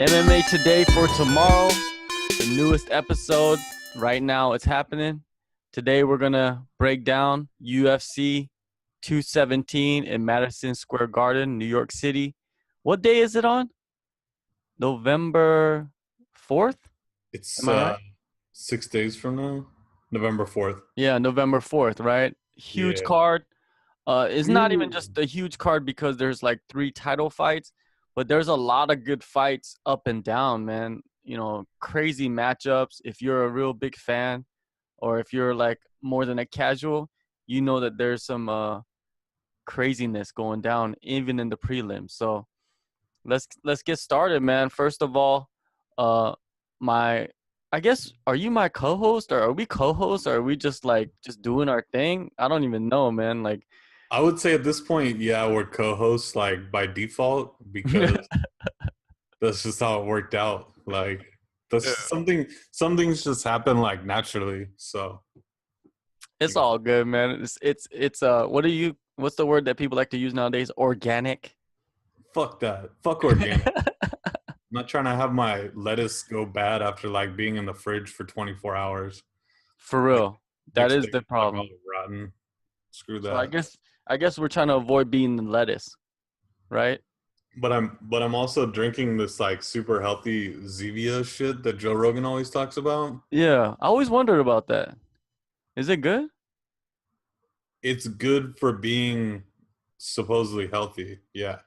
MMA Today for tomorrow, the newest episode. Right now, it's happening. Today, we're going to break down UFC 217 in Madison Square Garden, New York City. What day is it on? November 4th? It's Am I right? 6 days from now, November 4th. Yeah, November 4th, right? Huge Yeah. card. It's not even Ooh. just a huge card because there's like 3 title fights, but there's a lot of good fights up and down, man. Crazy matchups. If you're a real big fan, or if you're like more than a casual, you know that there's some craziness going down even in the prelims. So let's get started, man. First of all, uh, my I guess, are you my co-host, or are we co-hosts, or are we just doing our thing? I don't even know, man. Like, I would say at this point, yeah, we're co-hosts like by default because that's just how it worked out. Like that's Yeah. some things just happen like naturally. So It's like, all good, man. It's what's the word that people like to use nowadays? Organic. fuck that. Fuck organic. I'm not trying to have my lettuce go bad after like being in the fridge for 24 hours. For Like real. That next is day the it's like all problem. rotten. Screw So I that. guess I guess we're trying to avoid being the lettuce, right? But I'm also drinking this like super healthy Zevia shit that Joe Rogan always talks about. Yeah. I always wondered about that. Is it good? It's good for being supposedly healthy. Yeah.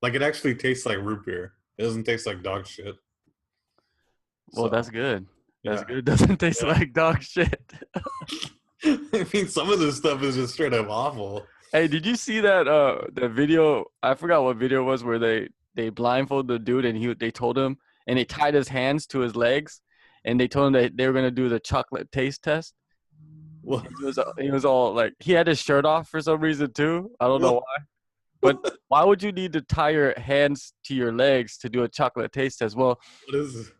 Like it actually tastes like root beer. It doesn't taste like dog shit. Well, So that's good. That's yeah. good. It doesn't taste Yeah. like dog shit. I mean some of this stuff is just straight up awful. Hey, did you see that the video? I forgot what video it was, where they blindfolded the dude, and they told him, and they tied his hands to his legs, and they told him that they were gonna do the chocolate taste test. Well, And he was all like, he had his shirt off for some reason too. I don't know well, why. But why would you need to tie your hands to your legs to do a chocolate taste test? what is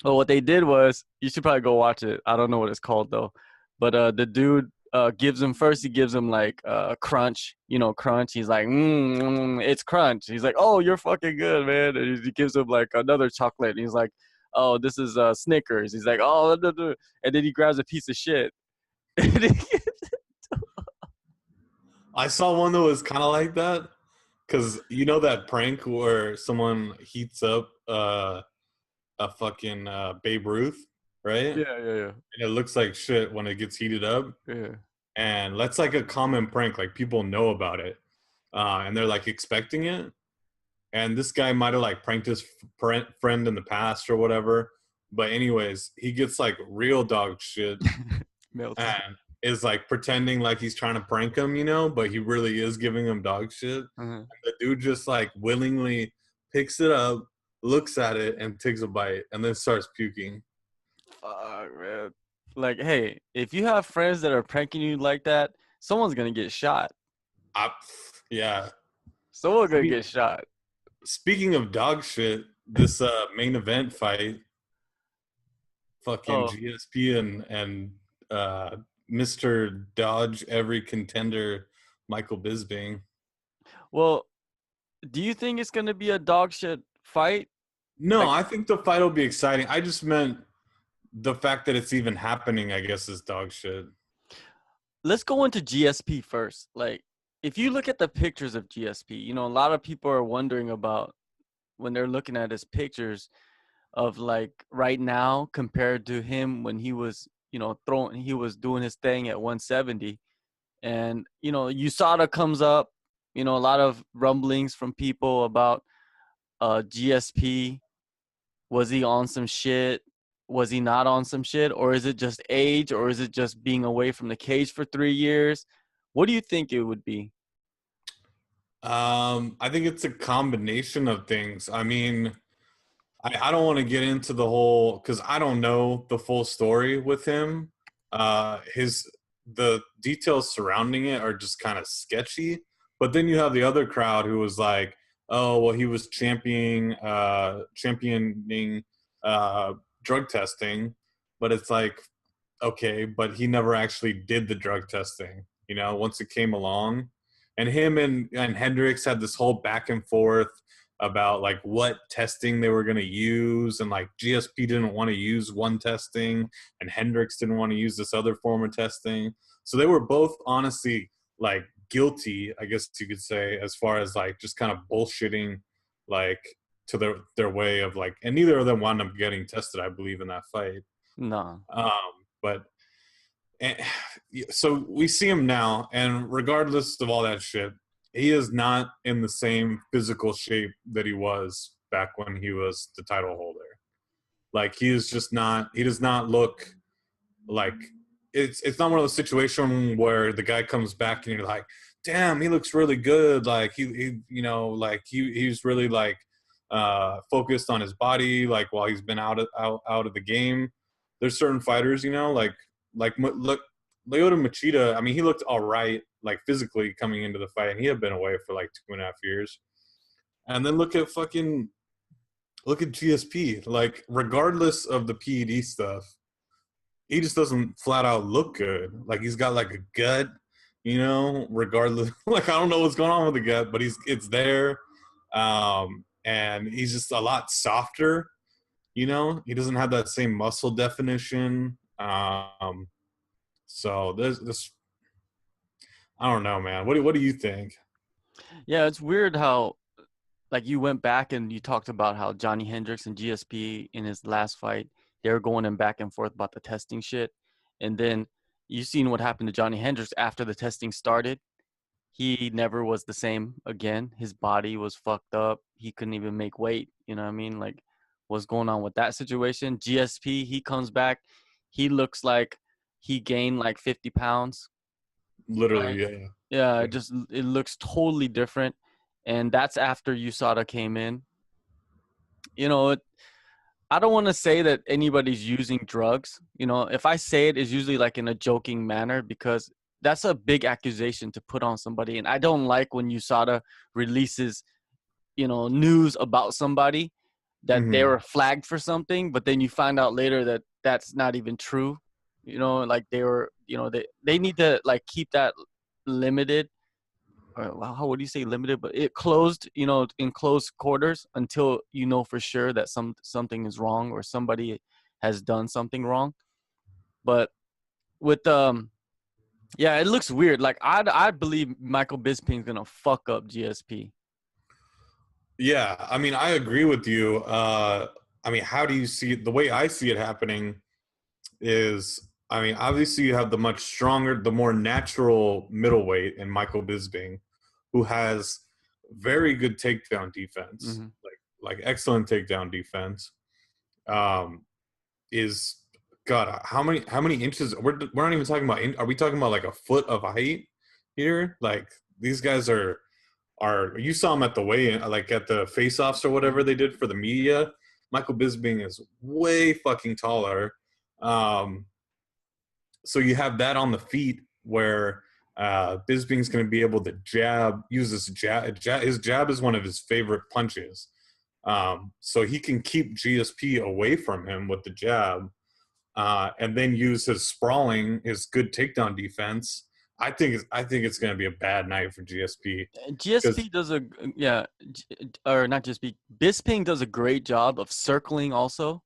What they did was, you should probably go watch it. I don't know what it's called though. But the dude he gives him like crunch, crunch. He's like, it's crunch. He's like, oh, you're fucking good, man. And he gives him like another chocolate. And he's like, oh, this is Snickers. He's like, oh, and then he grabs a piece of shit. I saw one that was kind of like that cuz you know that prank where someone heats up a fucking Babe Ruth, right? Yeah, yeah, yeah, And it looks like shit when it gets heated up. yeah. And that's like a common prank. Like people know about it, and they're like expecting it. And this guy might have like pranked his friend in the past or whatever. But anyways, he gets like real dog shit Melted. and is like pretending like he's trying to prank him, but he really is giving him dog shit. And Uh-huh. the dude just like willingly picks it up, looks at it, and takes a bite, and then starts puking. Fuck, man. Like, hey, if you have friends that are pranking you like that, someone's gonna get shot. I, yeah. Someone's gonna get shot. Speaking of dog shit, this main event fight, fucking Oh, GSP and uh, Mr. Dodge every contender, Michael Bisping. well, do you think it's gonna be a dog shit fight? No, Like, I think the fight will be exciting. I just meant the fact that it's even happening, I guess, is dog shit. let's go into GSP first. Like, if you look at the pictures of GSP, a lot of people are wondering about, when they're looking at his pictures, of like right now compared to him when he was, he was doing his thing at 170. And, USADA comes up, a lot of rumblings from people about GSP. Was he on some shit? Was he not on some shit? Or is it just age? Or is it just being away from the cage for 3 years? What do you think it would be? I think it's a combination of things. I mean, I don't want to get into the whole because I don't know the full story with him. The details surrounding it are just kind of sketchy. But then you have the other crowd who was like, "Oh, well, he was championing uh, drug testing," but it's like, okay, but he never actually did the drug testing. Once it came along, and him and Hendricks had this whole back and forth. about like what testing they were going to use, and like GSP didn't want to use one testing and Hendricks didn't want to use this other form of testing. So they were both honestly like guilty, I guess you could say, as far as like just kind of bullshitting like to their way of like, and neither of them wound up getting tested, I believe, in that fight. No. But and, so we see him now, and regardless of all that shit, he is not in the same physical shape that he was back when he was the title holder. Like he is just not. He does not look like it's not one of those situations where the guy comes back and you're like, damn, he looks really good. Like he you know, like he's really like focused on his body. Like while he's been out of the game, there's certain fighters, you know, like look, Lyoto Machida, I mean, he looked all right, like physically coming into the fight, and he had been away for like 2.5 years. And then look at GSP. Like, regardless of the PED stuff, he just doesn't flat out look good. Like, he's got like a gut, you know, regardless. Like, I don't know what's going on with the gut, but it's there. And he's just a lot softer, you know. He doesn't have that same muscle definition. So there's this. I don't know, man. What do you think? Yeah, it's weird how, like, you went back and you talked about how Johnny Hendricks and GSP in his last fight, they were going in back and forth about the testing shit. And then you seen what happened to Johnny Hendricks after the testing started. He never was the same again. His body was fucked up. He couldn't even make weight. You know what I mean? Like, what's going on with that situation? GSP, he comes back. He looks like he gained like 50 pounds. Literally, Right? yeah. Yeah, it looks totally different. And that's after USADA came in. You know, I don't want to say that anybody's using drugs. You know, if I say it, it's usually like in a joking manner because that's a big accusation to put on somebody. And I don't like when USADA releases, you know, news about somebody that they Mm-hmm. were flagged for something, but then you find out later that that's not even true. You know, like they were, you know, they need to like keep that limited. Or how would you say limited? But it closed, you know, in closed quarters until you know for sure that something is wrong or somebody has done something wrong. But with yeah, it looks weird. Like I believe Michael Bisping's gonna fuck up GSP. Yeah, I mean, I agree with you. I mean, how do you see it? The way I see it happening is, I mean, obviously you have the much stronger, the more natural middleweight in Michael Bisping, who has very good takedown defense, Mm-hmm. like excellent takedown defense. Is God, how many inches? We're not even talking about. Are we talking about like a foot of height here? Like these guys are you saw him at the weigh-in, like at the face-offs or whatever they did for the media. Michael Bisping is way fucking taller. Um, so you have that on the feet where Bisping's going to be able to use his jab. His jab is one of his favorite punches. So he can keep GSP away from him with the jab, and then use his sprawling, his good takedown defense. I think it's going to be a bad night for GSP. GSP does a or not GSP. Bisping does a great job of circling also,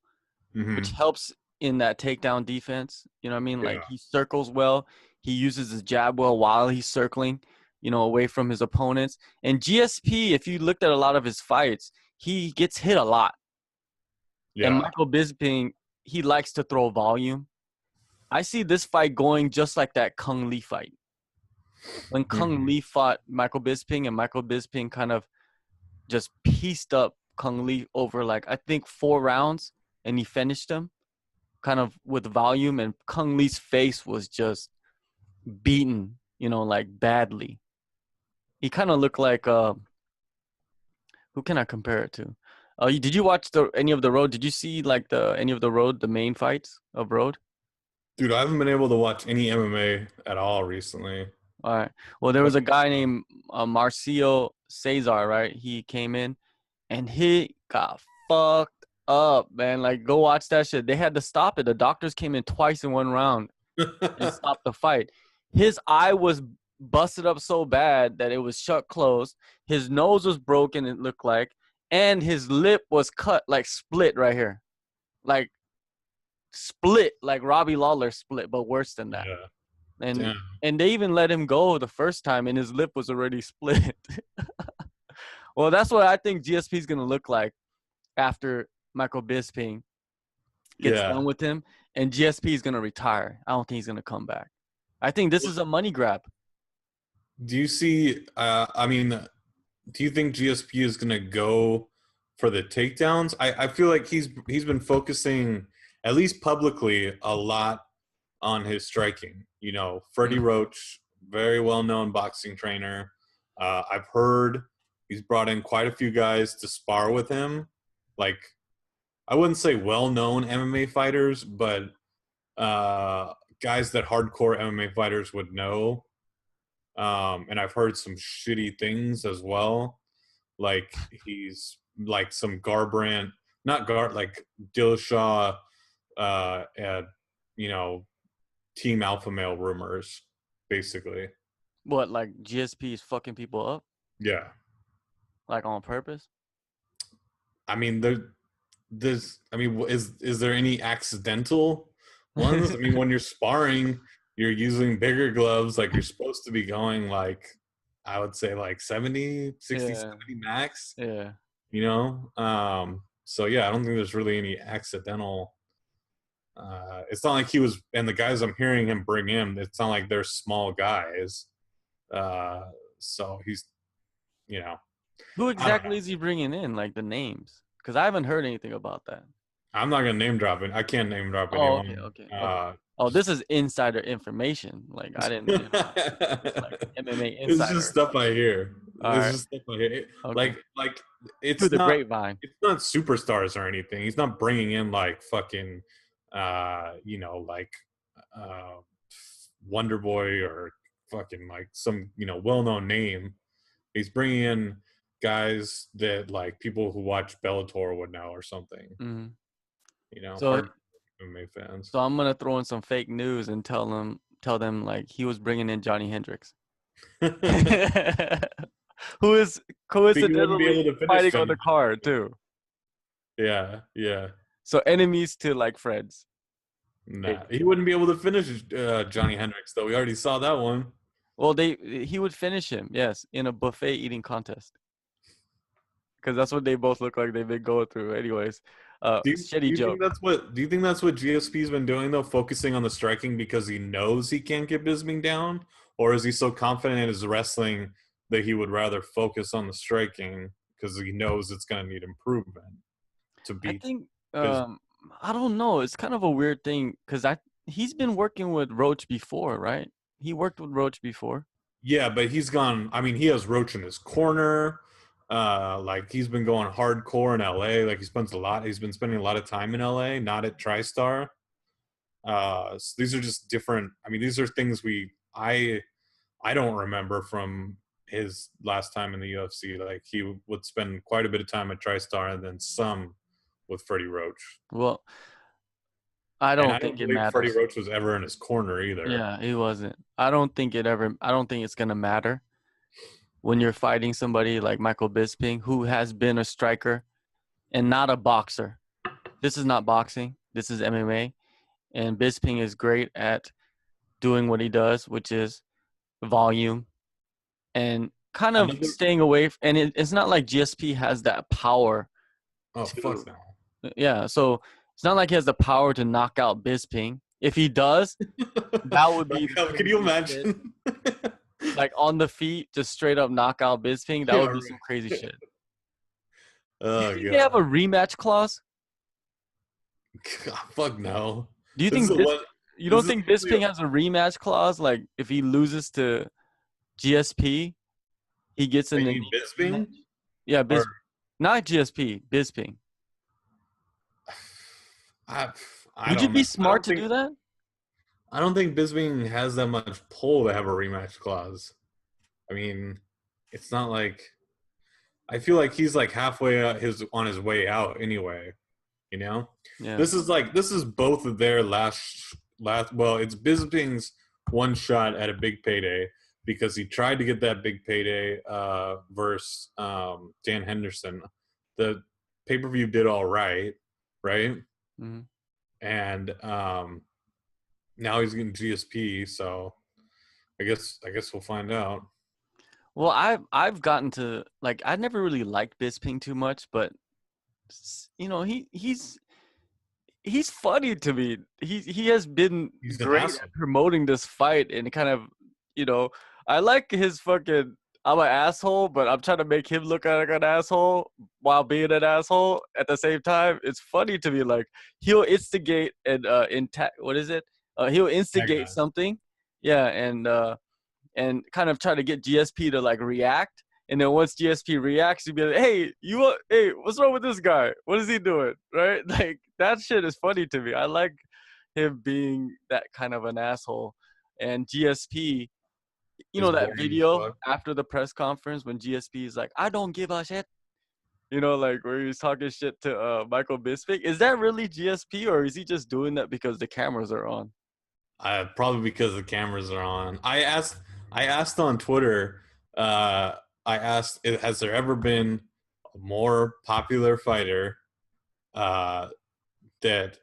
which Mm-hmm. helps in that takedown defense. You know what I mean? Like Yeah. he circles well. He uses his jab well while he's circling, you know, away from his opponents. And GSP, if you looked at a lot of his fights, he gets hit a lot. And Yeah. Michael Bisping, he likes to throw volume. I see this fight going just like that Kung Lee fight. When Kung Mm-hmm. Lee fought Michael Bisping and Michael Bisping kind of just pieced up Kung Lee over like I think 4 rounds and he finished him kind of with volume, and Kung Lee's face was just beaten, you know, like badly. He kind of looked like who can I compare it to? Did you watch any of the Road? Did you see like any of the Road, the main fights of Road? Dude, I haven't been able to watch any MMA at all recently. All right. Well, there was What? a guy named Marcio Cesar, right? He came in and he got fucked up, man. Like, go watch that shit. They had to stop it. The doctors came in twice in 1 round and stopped the fight. His eye was busted up so bad that it was shut closed. His nose was broken, it looked like. and his lip was cut, like split right here, like split, like Robbie Lawler split, but worse than that. Yeah. And Damn. and they even let him go the first time, and his lip was already split. Well, that's what I think GSP is gonna look like after Michael Bisping gets Yeah. done with him, and GSP is gonna retire. I don't think he's gonna come back. I think this is a money grab. Do you see? I mean, do you think GSP is gonna go for the takedowns? I feel like he's been focusing, at least publicly, a lot on his striking. You know, Freddie Roach, very well known boxing trainer. I've heard he's brought in quite a few guys to spar with him. Like, I wouldn't say well known MMA fighters, but guys that hardcore MMA fighters would know. And I've heard some shitty things as well. Like he's like some Garbrandt, not like Dillashaw, and you know, Team Alpha Male rumors, basically. What, like GSP is fucking people up, Yeah, like on purpose? I mean there's I mean is there any accidental ones? I mean when you're sparring, you're using bigger gloves, like you're supposed to be going like I would say like 70, 60, Yeah. 70 max. Yeah. You know, so yeah, I don't think there's really any accidental. It's not like he was, and the guys I'm hearing him bring in, it's not like they're small guys. So he's, you know, Who I don't know. exactly is he bringing in? Like the names? Because I haven't heard anything about that. I'm not gonna name drop it. I can't name drop Oh, okay, anyone. okay. Oh, this is insider information. Like I didn't, it's like MMA It's just insider. stuff I hear. All It's right. just stuff I hear. Okay. Like Through it's the not grapevine. superstars or anything. He's not bringing in like fucking you know, like uh Wonder Boy or fucking like some, you know, well-known name. He's bringing in guys that like people who watch Bellator would know or something. Mm-hmm. You know, So, hard MMA fans. so I'm gonna throw in some fake news and tell them like he was bringing in Johnny Hendricks, who is So you wouldn't be coincidentally able to finish fighting on Johnny. the card too. Yeah, yeah. So enemies to like friends. Nah, he wouldn't be able to finish Johnny Hendricks though. We already saw that one. Well, he would finish him, yes, in a buffet eating contest. Because that's what they both look like they've been going through. Anyways, Do shitty you think joke. that's what? Do you think that's what GSP's been doing though, focusing on the striking because he knows he can't get Bisping down, or is he so confident in his wrestling that he would rather focus on the striking because he knows it's going to need improvement to I beat think Bisping? I don't know. It's kind of a weird thing because he's been working with Roach before, right? He worked with Roach before. Yeah, but he's gone. I mean, he has Roach in his corner. Like he's been going hardcore in LA. Like he's been spending a lot of time in LA, not at TriStar. So these are just different. I mean, these are things I don't remember from his last time in the UFC. Like he would spend quite a bit of time at TriStar and then some with Freddie Roach. Well, I And I don't don't think it believe Freddie matters. Roach was ever in his corner either. Yeah, it wasn't. I don't think it's gonna matter when you're fighting somebody like Michael Bisping, who has been a striker and not a boxer. This is not boxing. This is MMA. And Bisping is great at doing what he does, which is volume and kind of Another staying away. And it's not like GSP has that power oh fuck to, no. yeah. So it's not like he has the power to knock out Bisping. If he does, that would be the Can you craziest shit. imagine? Like on the feet, just straight up knock out Bisping. That Yeah, would be right. some crazy shit. Do you Oh think they have god. a rematch clause? God, fuck no. Do you This is think the one. you This don't is think literally Bisping has a rematch clause? Like if he loses to GSP, he gets a, in you the mean Bisping yeah, or not GSP, Bisping. I I Would you don't know. be smart to do that? I don't think Bisping has that much pull to have a rematch clause. I mean, it's not like I feel like he's like halfway on his way out anyway. You know, Yeah. this is both of their last. Well, it's Bisping's one shot at a big payday because he tried to get that big payday versus Dan Henderson, the pay-per-view did all right, right? Mm-hmm. And now he's getting GSP, so I guess we'll find out. Well, I've gotten to like I never really liked Bisping too much, but you know he's funny to me. He has been He's an great asshole. at promoting this fight and kind of, you know, I like his fucking I'm an asshole, but I'm trying to make him look like an asshole while being an asshole at the same time. It's funny to me. Like he'll instigate and what is it? He'll instigate That something, yeah, and kind of try to get GSP to like react. And then once GSP reacts, you'd be like, hey, what's wrong with this guy? What is he doing? Right? Like that shit is funny to me. I like him being that kind of an asshole. And GSP, you is know, that boring as video fuck. after the press conference when GSP is like, I don't give a shit. You know, like where he's talking shit to Michael Bisping. Is that really GSP or is he just doing that because the cameras are on? Probably because the cameras are on. I asked on Twitter. I asked, has there ever been a more popular fighter uh, that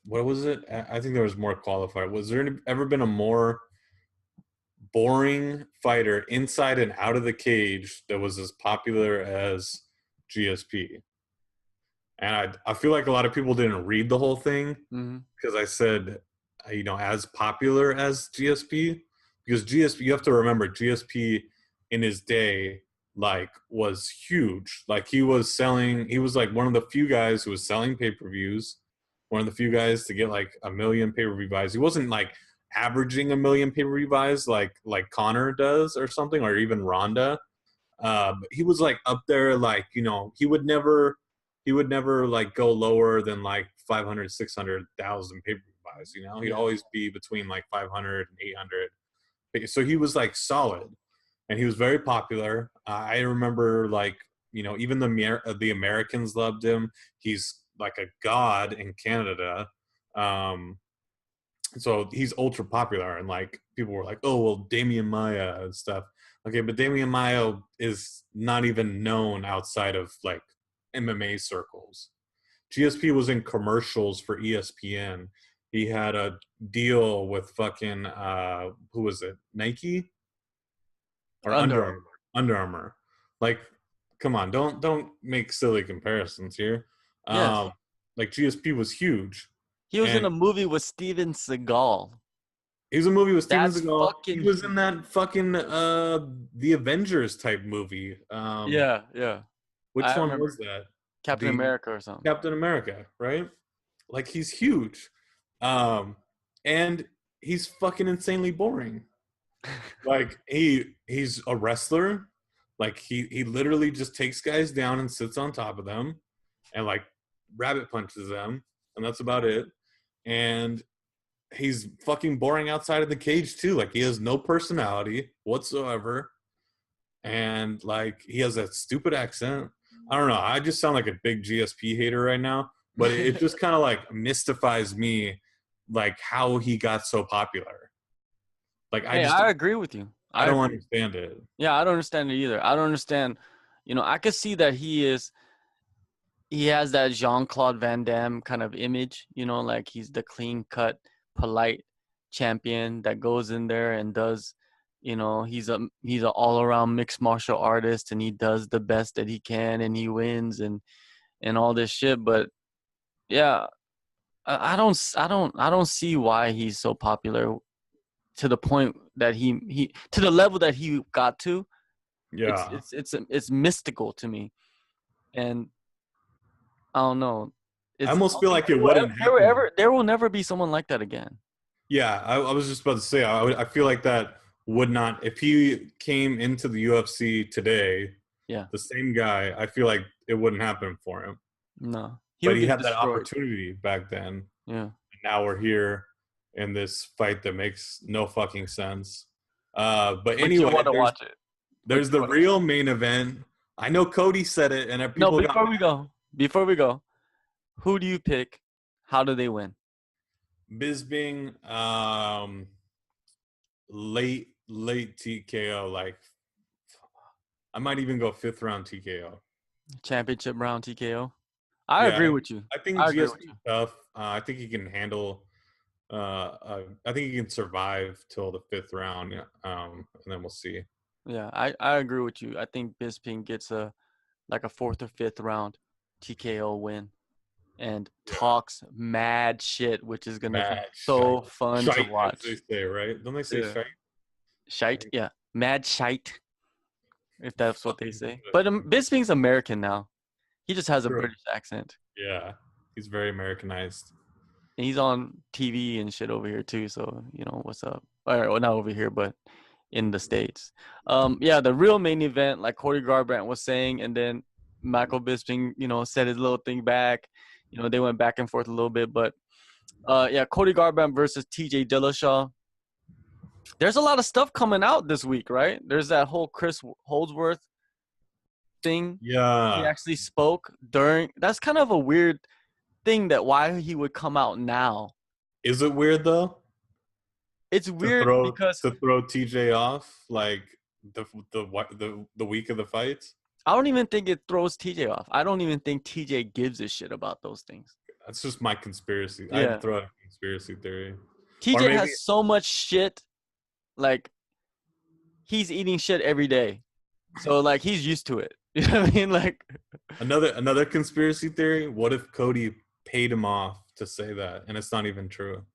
what was it? I think there was more qualified. Was there ever been a more boring fighter inside and out of the cage that was as popular as GSP? And I feel like a lot of people didn't read the whole thing Mm-hmm. because I said, as popular as GSP, because GSP, you have to remember, GSP in his day, like, was huge. Like, he was like one of the few guys who was selling pay-per-views, one of the few guys to get like a million pay-per-view buys. He wasn't like averaging a million pay-per-view buys like Connor does or something, or even Ronda. But he was like up there, like, he would never like go lower than like 500, 600,000 pay-per-view buys. He'd Yeah. always be between like 500 and 800. So he was like solid, and he was very popular. I remember, like, even the Americans loved him. He's like a god in Canada. Um, so he's ultra popular, and like people were like, oh well, Damian Maya and stuff. Okay, but Damian Maya is not even known outside of like MMA circles. GSP was in commercials for ESPN. He had a deal with fucking who was it, Nike or Under Under. Armour? Under Armour. Like, come on, don't make silly comparisons here. Yes. um like GSP was huge, He was in and a movie with Steven Seagal. he was a movie with Steven That's Seagal. He fucking was in huge. that fucking the Avengers type movie. Yeah, yeah. Which I one remember was that? Captain The America or something. Captain America, right? Like, he's huge. And he's fucking insanely boring. Like, he's a wrestler. Like, he literally just takes guys down and sits on top of them and like rabbit punches them, and that's about it. And he's fucking boring outside of the cage too. Like, he has no personality whatsoever, and like he has that stupid accent. I don't know. I just sound like a big GSP hater right now, but it just kind of like mystifies me, like how he got so popular. Like, Hey, I agree with you. I I don't agree. understand it. Yeah, I don't understand it either. I don't understand. You know, I could see that he has that Jean-Claude Van Damme kind of image, you know, like he's the clean-cut, polite champion that goes in there and does, you know, he's an all-around mixed martial artist and he does the best that he can and he wins and all this shit. But yeah, I don't see why he's so popular to the point that he to the level that he got to. It's Yeah, it's it's it's mystical to me, and I don't know. I It's almost feel like it wouldn't happen. there will never be someone like that again. Yeah, I was just about to say, I feel like that would not, if he came into the UFC today, Yeah, the same guy, I feel like it wouldn't happen for him. no, he But would he get had that destroyed. opportunity back then. Yeah, Now we're here in this fight that makes no fucking sense. But but you anyway, want to there's watch it. But there's you the want real main event. I know Cody said it, and no. people got Before we go, who do you pick? How do they win? Bisping, late TKO. Like, I might even go fifth round TKO. Championship round TKO. I Yeah, agree with you. I think I agree with GSP you. is tough. I think he can handle. I think he can survive till the 5th round. Yeah, and then we'll see. Yeah, I agree with you. I think Bisping gets a 4th or 5th round TKO win and Yeah, talks mad shit, which is gonna be mad so shite, fun to shite as they watch. say, right? Don't they say Yeah. shite? Shite, Right? yeah, mad shite, if that's what they Fucking say. But Bisping's American now. He just has a true. British accent. Yeah, he's very Americanized. And he's on TV and shit over here too. So what's up? Or well, not over here, but in the States. Yeah, the real main event, like Cody Garbrandt was saying, and then Michael Bisping, said his little thing back. They went back and forth a little bit, but yeah, Cody Garbrandt versus TJ Dillashaw. There's a lot of stuff coming out this week, right? There's that whole Chris Holdsworth thing. He Yeah, actually spoke during. That's kind of a weird thing that why he would come out now. is it weird though It's to weird throw because to throw TJ off like the week of the fights? I don't even think it throws TJ off. I don't even think TJ gives a shit about those things. That's just my conspiracy. I'd Yeah. throw out a conspiracy theory, or TJ maybe has so much shit. Like, he's eating shit every day. So, like, he's used to it. You know what I mean? Like, another conspiracy theory. What if Cody paid him off to say that, and it's not even true?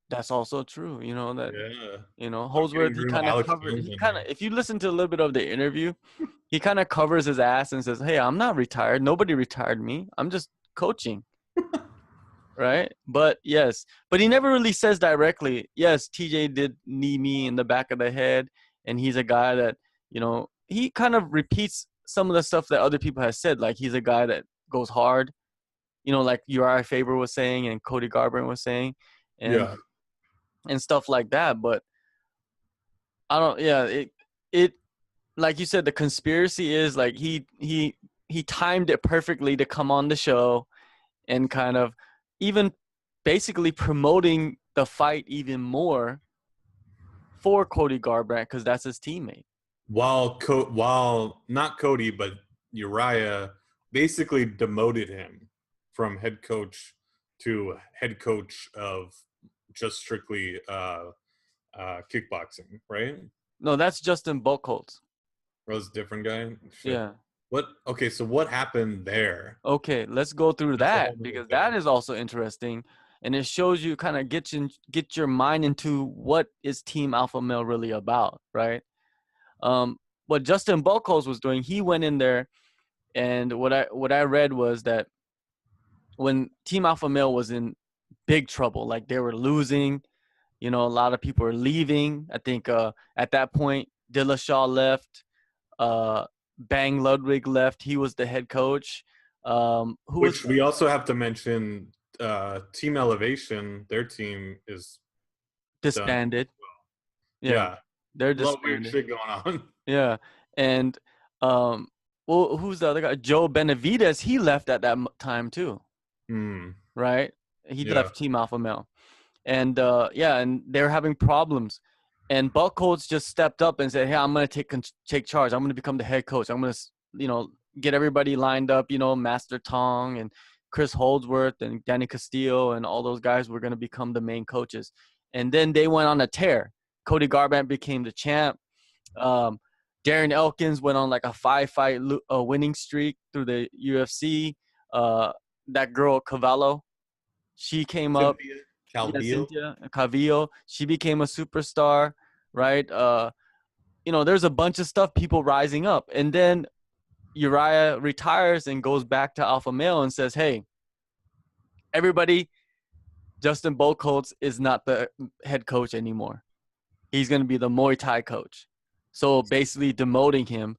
that's also true. Yeah, I'm Holdsworth, getting he real kind of Alex covered, Jones on here. if you listen to a little bit of the interview, he kind of covers his ass and says, hey, I'm not retired. Nobody retired me. I'm just coaching. Right? But yes, but he never really says directly, yes, TJ did knee me in the back of the head, and he's a guy that, he kind of repeats some of the stuff that other people have said. Like, he's a guy that goes hard, like Uriah Faber was saying and Cody Garbrandt was saying, and Yeah. stuff like that. But I don't, yeah, it like you said, the conspiracy is like he timed it perfectly to come on the show and kind of even basically promoting the fight even more for Cody Garbrandt because that's his teammate. While not Cody, but Uriah basically demoted him from head coach to head coach of just strictly kickboxing, right? No, that's Justin Buchholz. Or was a different guy? Shit. Yeah. What? Okay, so what happened there? Okay, let's go through That's a that whole nother because that thing. is also interesting, and it shows you kind of get your mind into what is Team Alpha Male really about, right? What Justin Buchholz was doing, he went in there, and what I read was that when Team Alpha Male was in big trouble, like they were losing, a lot of people were leaving. I think at that point, Dillashaw left, Bang Ludwig left. He was the head coach. Who was Which we also have to mention. Team Elevation, their team is done. disbanded? Yeah, Yeah, they're a lot of weird disbanded. shit going on. Yeah, and well, who's the other guy? Joe Benavidez. He left at that time too, Hmm. right? He Yeah. left Team Alpha Male. And yeah, and they're having problems. And Buchholz just stepped up and said, "Hey, I'm gonna take charge. I'm gonna become the head coach. I'm gonna, get everybody lined up. Master Tong and Chris Holdsworth and Danny Castillo and all those guys were gonna become the main coaches." And then they went on a tear. Cody Garbrandt became the champ. Um, Darren Elkins went on like a 5-fight winning streak through the UFC. That girl Cavallo, she came up. Cynthia Yeah, Calvillo. Cynthia Cavillo. She became a superstar, right? There's a bunch of stuff, people rising up. And then Uriah retires and goes back to Alpha Male and says, hey, everybody, Justin Buchholz is not the head coach anymore. He's going to be the Muay Thai coach. So basically demoting him.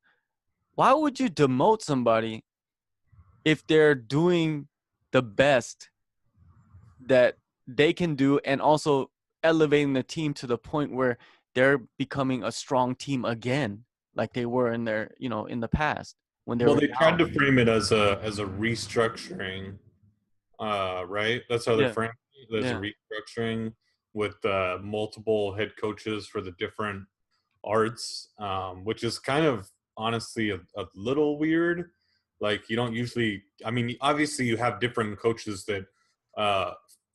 Why would you demote somebody if they're doing the best that they can do and also elevating the team to the point where they're becoming a strong team again, like they were in their, in the past when they Well, were they tried down? to frame it as a restructuring, right? That's how they're Yeah, framed. There's a yeah, restructuring with multiple head coaches for the different arts, which is kind of honestly a little weird. Like, you don't usually, I mean, obviously you have different coaches that,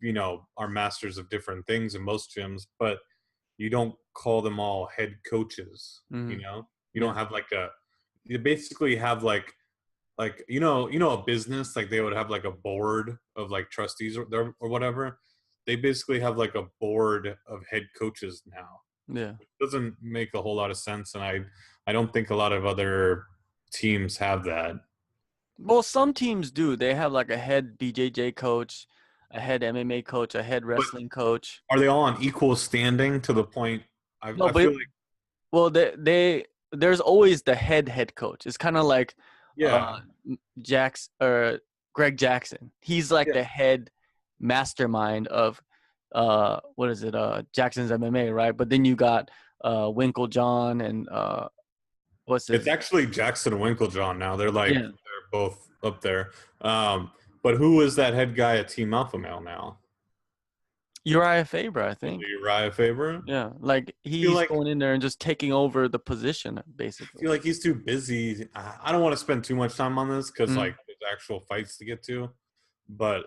you know, are masters of different things in most gyms, but you don't call them all head coaches, you know? You Yeah. don't have like you basically have like, you know, a business, like they would have like a board of like trustees or whatever. They basically have like a board of head coaches now. Yeah. It doesn't make a whole lot of sense, and I don't think a lot of other teams have that. Well, some teams do. They have like a head BJJ coach, a head MMA coach, a head But wrestling coach. are they all on equal standing to the point? No, I but feel like, well, there's always the head coach. It's kind of like yeah, Jax or Greg Jackson. He's like yeah. the head mastermind of what is it? Jackson's MMA, right? But then you got Winkle John and what's It's his actually Jackson and Winklejohn now. They're like yeah. they're both up there. But who is that head guy at Team Alpha Male now? Uriah Faber, I think. Uriah Faber. Yeah, like I feel he's like going in there and just taking over the position, I basically. feel like he's too busy. I don't want to spend too much time on this because Mm. like there's actual fights to get to, but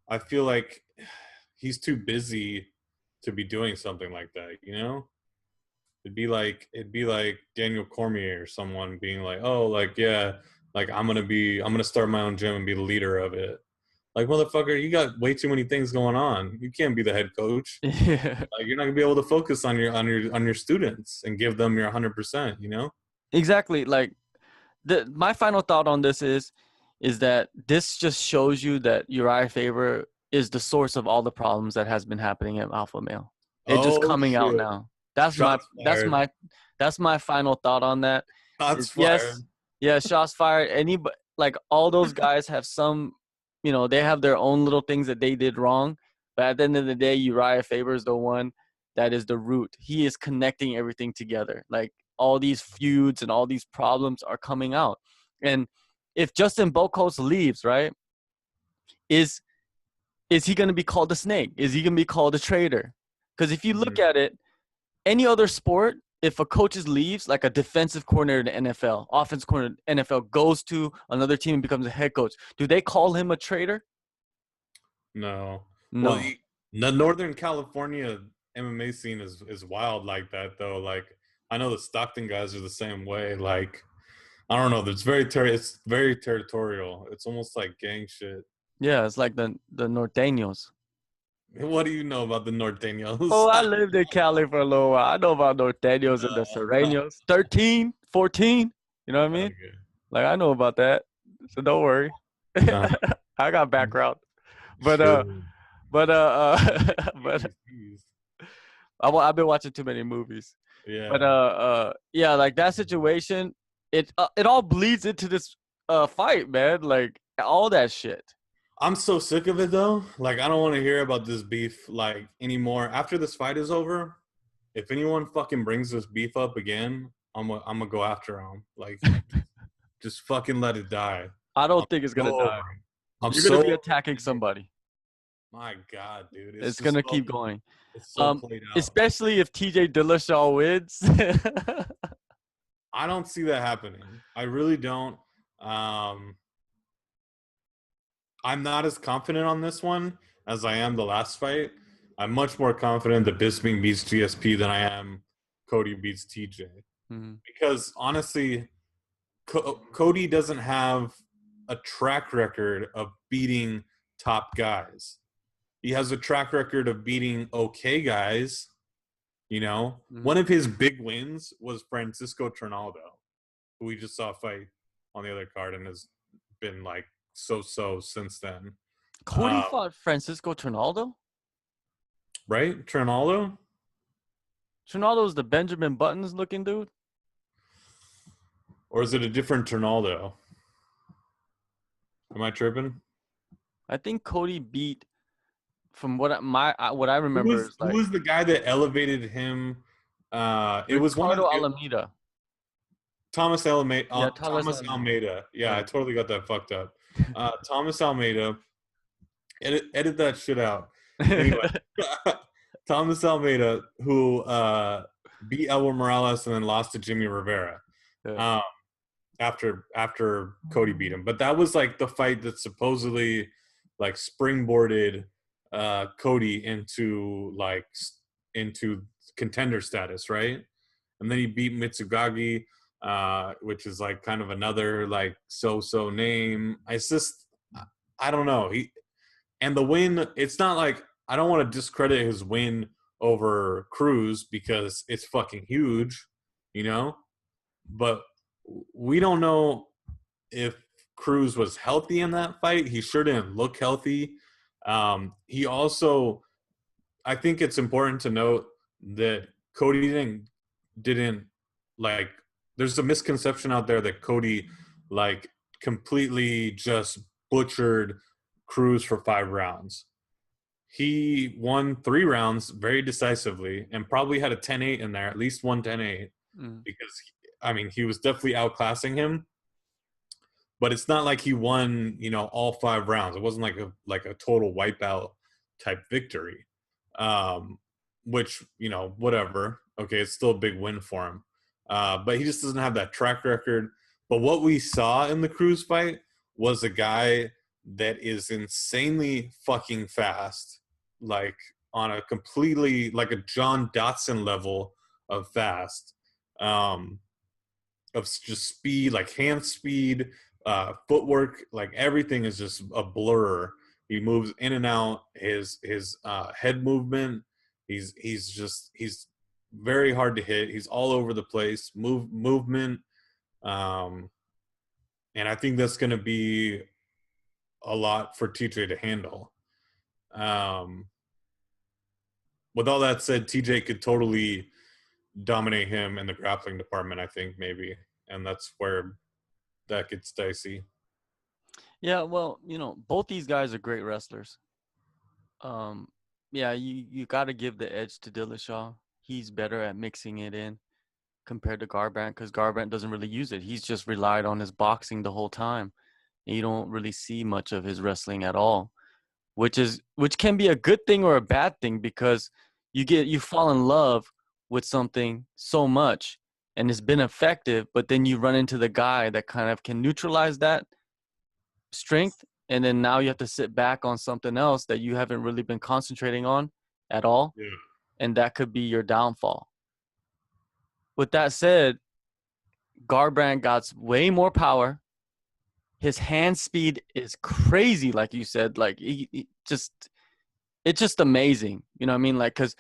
I feel like he's too busy to be doing something like that. You know, it'd be like Daniel Cormier or someone being like, oh, like yeah, like I'm gonna start my own gym and be the leader of it. Like, motherfucker, you got way too many things going on. You can't be the head coach. Yeah, Like, you're not gonna be able to focus on your students and give them your 100%. You know. exactly. Like my final thought on this is that this just shows you that Uriah Faber is the source of all the problems that has been happening at Alpha Male. It's just Oh coming out shit! now. That's my Shots that's fired. my that's my final thought on that. Shots Is fired. yes, shots fired. Like all those guys have some, they have their own little things that they did wrong. But at the end of the day, Uriah Faber is the one that is the root. He is connecting everything together. Like all these feuds and all these problems are coming out. And if Justin Bocos leaves, right, is he going to be called a snake? Is he going to be called a traitor? Because if you look at it, any other sport, if a coach leaves, like a defensive coordinator in the NFL, offense coordinator in the NFL goes to another team and becomes a head coach, do they call him a traitor? No. Well, No. the Northern California MMA scene is wild like that though. Like, I know the Stockton guys are the same way. Like, I don't know. It's very territorial. It's almost like gang shit. Yeah, it's like the Norteños. What do you know about the Norteños? Oh, I lived in Cali for a little while. I know about Norteños and the Sureños. 13, 14. You know what I mean? Okay. Like, I know about that. So don't worry. Uh, I got background. But, sure. but Jeez. I've been watching too many movies. Yeah. But, yeah, like that situation, it all bleeds into this fight, man. Like, all that shit. I'm so sick of it though. Like, I don't want to hear about this beef like anymore. After this fight is over, if anyone fucking brings this beef up again, I'm gonna go after him. Like, just fucking let it die. I don't think it's going to die. You're going to be attacking somebody. My God, dude. It's going to keep going. It's so played out. Especially if TJ Dillashaw wins. I don't see that happening. I really don't. I'm not as confident on this one as I am the last fight. I'm much more confident that Bisping beats GSP than I am Cody beats TJ. Mm-hmm. Because honestly, Cody doesn't have a track record of beating top guys. He has a track record of beating okay guys. You know, one of his big wins was Francisco Trinaldo, who we just saw fight on the other card and has been like so since then. Cody fought Francisco Trinaldo? Right? Trinaldo? Trinaldo's the Benjamin Buttons looking dude? Or is it a different Trinaldo? Am I tripping? I think Cody beat, from what I remember, Who was the guy that elevated him? It was one of Alameda. Thomas Almeida. Yeah, Thomas Almeida. Yeah, Right. I totally got that fucked up. Thomas Almeida. Edit that shit out. Anyway, Thomas Almeida, who beat Elwer Morales and then lost to Jimmy Rivera. Yeah. after Cody beat him. But that was like the fight that supposedly like springboarded Cody into contender status, right? And then he beat Mitsugagi, which is like kind of another like so name. I don't know. And the win, it's not like I don't want to discredit his win over Cruz because it's fucking huge, you know? But we don't know if Cruz was healthy in that fight. He sure didn't look healthy. He also, I think it's important to note that Cody didn't like. There's a misconception out there that Cody like completely just butchered Cruz for 5 rounds. He won 3 rounds very decisively and probably had a 10-8 in there, at least one 10-8, because I mean he was definitely outclassing him. But it's not like he won, all 5 rounds. It wasn't like a total wipeout type victory. Which, whatever. Okay, it's still a big win for him. But he just doesn't have that track record. But what we saw in the Cruz fight was a guy that is insanely fucking fast, like on a completely like a John Dotson level of fast, of just speed, like hand speed, footwork, like everything is just a blur. He moves in and out. His head movement. He's very hard to hit. He's all over the place. Movement. And I think that's going to be a lot for TJ to handle. With all that said, TJ could totally dominate him in the grappling department, I think, maybe. And that's where that gets dicey. Yeah, well, both these guys are great wrestlers. Yeah, you got to give the edge to Dillashaw. He's better at mixing it in compared to Garbrandt because Garbrandt doesn't really use it. He's just relied on his boxing the whole time. And you don't really see much of his wrestling at all, which can be a good thing or a bad thing because you fall in love with something so much and it's been effective, but then you run into the guy that kind of can neutralize that strength, and then now you have to sit back on something else that you haven't really been concentrating on at all. Yeah. And that could be your downfall. With that said, Garbrandt got way more power. His hand speed is crazy, like you said. Like it's just amazing. You know what I mean? Like, because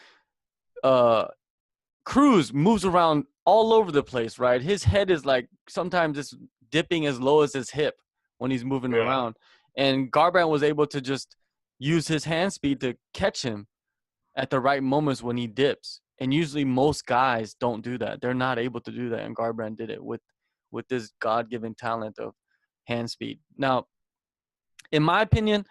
Cruz moves around all over the place, right? His head is like sometimes it's dipping as low as his hip when he's moving around. And Garbrandt was able to just use his hand speed to catch him at the right moments when he dips. And usually most guys don't do that. They're not able to do that. And Garbrandt did it with this God-given talent of hand speed. Now, in my opinion,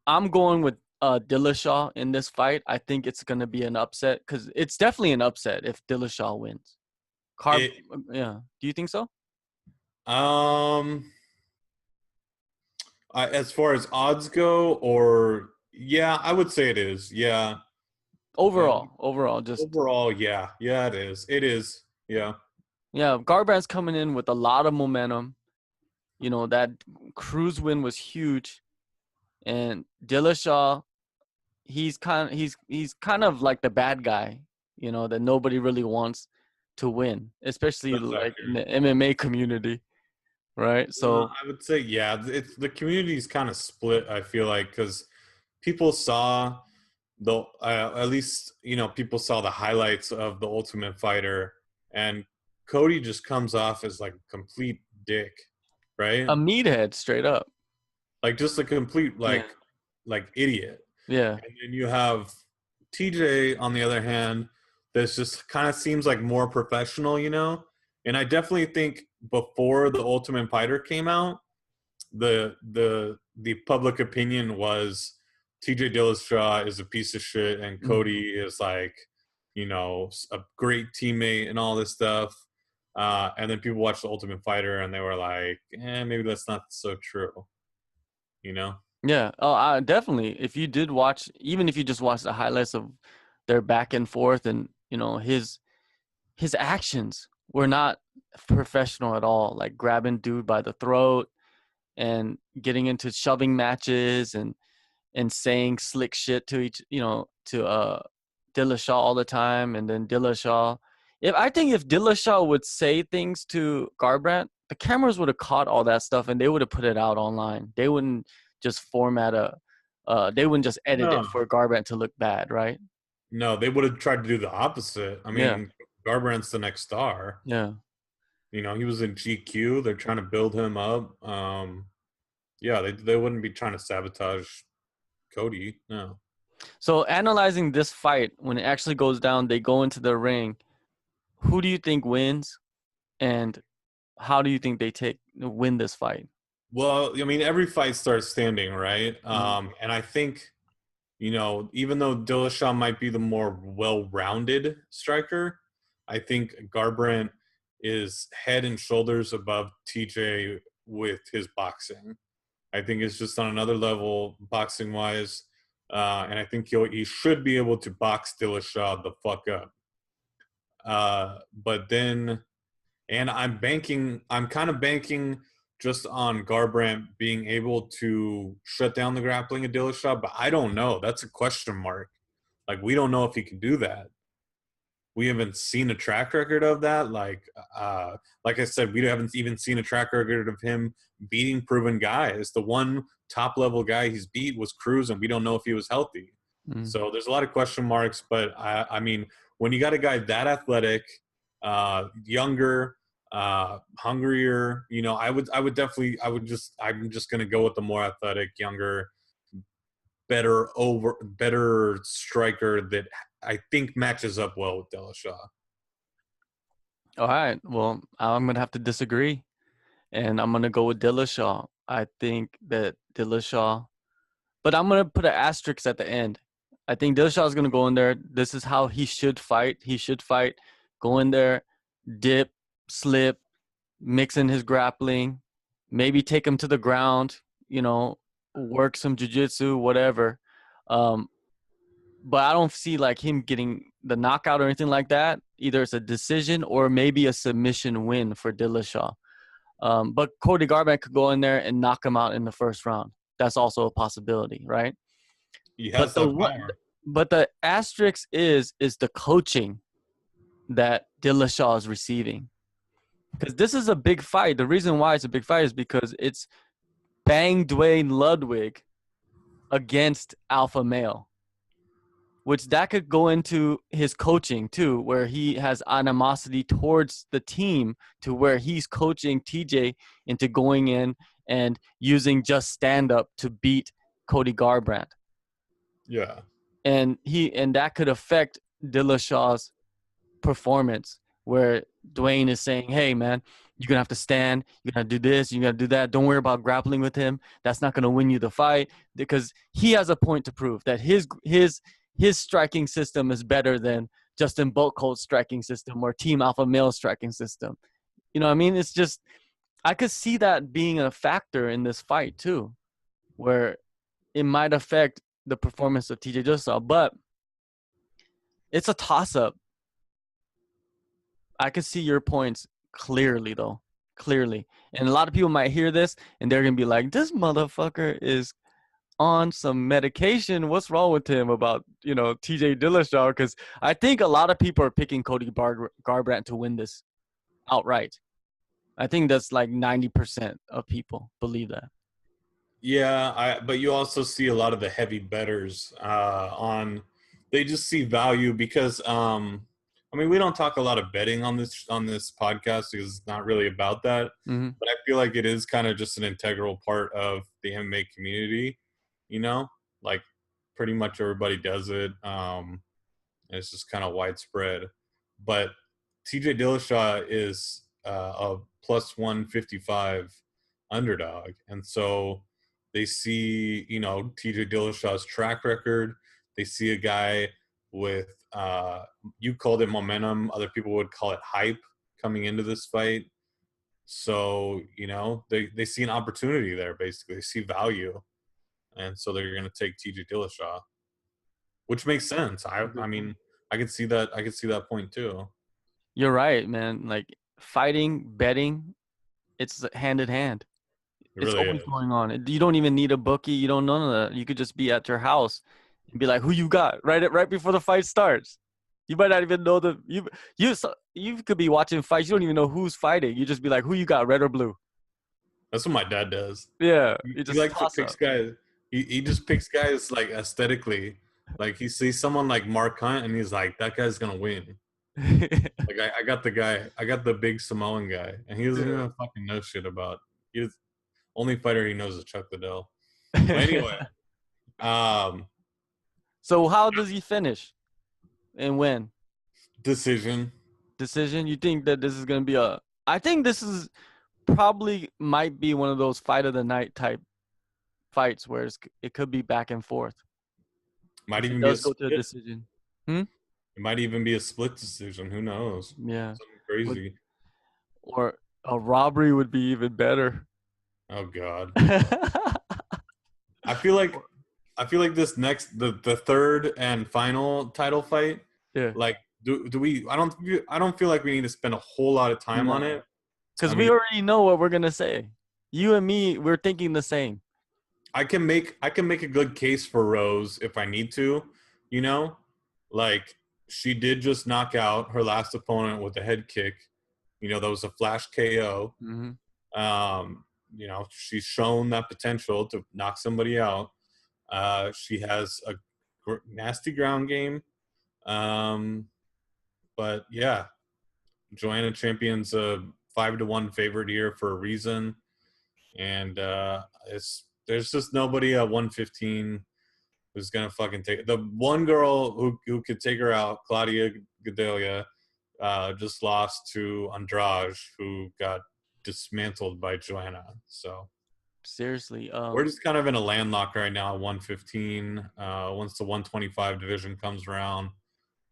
I'm going with Dillashaw in this fight. I think it's going to be an upset because it's definitely an upset if Dillashaw wins. Yeah. Do you think so? As far as odds go, or yeah, I would say it is. Yeah. Overall, yeah, it is. It is. Yeah. Yeah, Garbrandt's coming in with a lot of momentum. That Cruz win was huge, and Dillashaw, he's kind of like the bad guy, that nobody really wants to win, especially like in the MMA community, right? So I would say it's the community's kind of split. I feel like because people saw at least people saw the highlights of the Ultimate Fighter, and Cody just comes off as like a complete dick, right? A meathead, straight up. Like just a complete like idiot. Yeah. And then you have TJ on the other hand, that's just kind of seems like more professional, And I definitely think before the Ultimate Fighter came out, the public opinion was TJ Dillashaw is a piece of shit and Cody is like, a great teammate and all this stuff. And then people watched the Ultimate Fighter and they were like, maybe that's not so true. Yeah. Oh, definitely. If you did watch, even if you just watched the highlights of their back and forth and, his actions were not professional at all. Like grabbing dude by the throat and getting into shoving matches and saying slick shit to Dillashaw all the time, and then Dillashaw. If Dillashaw would say things to Garbrandt, the cameras would have caught all that stuff and they would have put it out online. They wouldn't just they wouldn't just edit it No, for Garbrandt to look bad, right? no, they would have tried to do the opposite. I Yeah, mean, Garbrandt's the next star. yeah. You know, he was in GQ. They're trying to build him up. Yeah, they wouldn't be trying to sabotage Cody. No. So analyzing this fight, when it actually goes down, they go into the ring. Who do you think wins, and how do you think they win this fight? Well, I mean, every fight starts standing, right? Mhm. And I think, you know, even though Dillashaw might be the more well-rounded striker, I think Garbrandt is head and shoulders above TJ with his boxing. I think it's just on another level boxing-wise, and I think he should be able to box Dillashaw the fuck up. But then, and I'm kind of banking just on Garbrandt being able to shut down the grappling of Dillashaw, but I don't know. That's a question mark. Like, we don't know if he can do that. We haven't seen a track record of that. Like I said, we haven't even seen a track record of him beating proven guys. The one top level guy he's beat was Cruz, and we don't know if he was healthy. Mm. So there's a lot of question marks. But I mean, when you got a guy that athletic, younger, hungrier, you know, I'm just gonna go with the more athletic, younger, better striker that I think matches up well with Dillashaw. All right. Well, I'm gonna have to disagree, and I'm gonna go with Dillashaw. I think that Dillashaw, but I'm gonna put an asterisk at the end. I think Dillashaw is gonna go in there. This is how he should fight. He should fight. Go in there, dip, slip, mix in his grappling, maybe take him to the ground. You know, work some jiu-jitsu, whatever. Um, but I don't see like him getting the knockout or anything like that. Either it's a decision or maybe a submission win for Dillashaw. But Cody Garbrandt could go in there and knock him out in the first round. That's also a possibility, right? He But has that power. the asterisk is the coaching that Dillashaw is receiving, because this is a big fight. The reason why it's a big fight is because it's Bang Dwayne Ludwig against Alpha Male, which that could go into his coaching too, where he has animosity towards the team to where he's coaching TJ into going in and using just stand up to beat Cody Garbrandt. Yeah. And that could affect Dillashaw's performance, where Dwayne is saying, hey man, you're gonna have to stand, you're gonna do this, you're gonna do that, don't worry about grappling with him, that's not gonna win you the fight, because he has a point to prove that his striking system is better than Justin Boatcold's striking system or Team Alpha Male's striking system. You know what I mean? It's just, I could see that being a factor in this fight too, where it might affect the performance of TJ Dillashaw. But it's a toss-up. I could see your points clearly, though. Clearly. And a lot of people might hear this and they're going to be like, this motherfucker is on some medication. What's wrong with him about, TJ Dillashaw? Because I think a lot of people are picking Cody Garbrandt to win this outright. I think that's like 90% of people believe that. Yeah, but you also see a lot of the heavy bettors they just see value because I mean, we don't talk a lot of betting on this podcast because it's not really about that. Mm-hmm. But I feel like it is kind of just an integral part of the MMA community, you know? Like pretty much everybody does it. It's just kind of widespread. But TJ Dillashaw is a plus 155 underdog. And so they see, TJ Dillashaw's track record. They see a guy with, you called it momentum. Other people would call it hype coming into this fight. So, they see an opportunity there, basically. They see value. And so they're going to take TJ Dillashaw, which makes sense. I mean, I could see that. I could see that point too. You're right, man. Like fighting, betting, it's hand in hand. It It's really always is. going on. You don't even need a bookie. You don't know none of that. You could just be at your house and be like, "Who you got?" Right before the fight starts. You might not even know you could be watching fights. You don't even know who's fighting. You just be like, "Who you got, red or blue?" That's what my dad does. Yeah, He, you he just likes to toss pick up. guys. He just picks guys like aesthetically. Like he sees someone like Mark Hunt, and he's like, that guy's gonna win. Like I got the guy, I got the big Samoan guy, and he doesn't even fucking know shit about. He's only fighter he knows is Chuck Liddell. But anyway, um, So how does he finish and when? decision. Decision? You think that this is gonna be a? I think this is probably might be one of those fight of the night type fights where it could be back and forth Might if it even be a does go to a split. decision. Hmm? It might even be a split decision. Who knows? Yeah. Something Would crazy. or a robbery would be even better. Oh God. I feel like I feel like this next the third and final title fight, Yeah. like do we I don't feel like we need to spend a whole lot of time on No. it. I Because we mean, already know what we're gonna say. You and me, we're thinking the same. I can make a good case for Rose if I need to, you know? Like she did just knock out her last opponent with a head kick. You know, that was a flash KO. Hmm. Um, you know, she's shown that potential to knock somebody out. She has a nasty ground game. Um, but yeah, Joanna Champion's a 5-1 favorite here for a reason, and it's there's just nobody at 115 who's gonna fucking take the one girl who could take her out. Claudia Gadelia just lost to Andrade, who got dismantled by Joanna. So Seriously. we're just kind of in a landlock right now at 115. Once the 125 division comes around,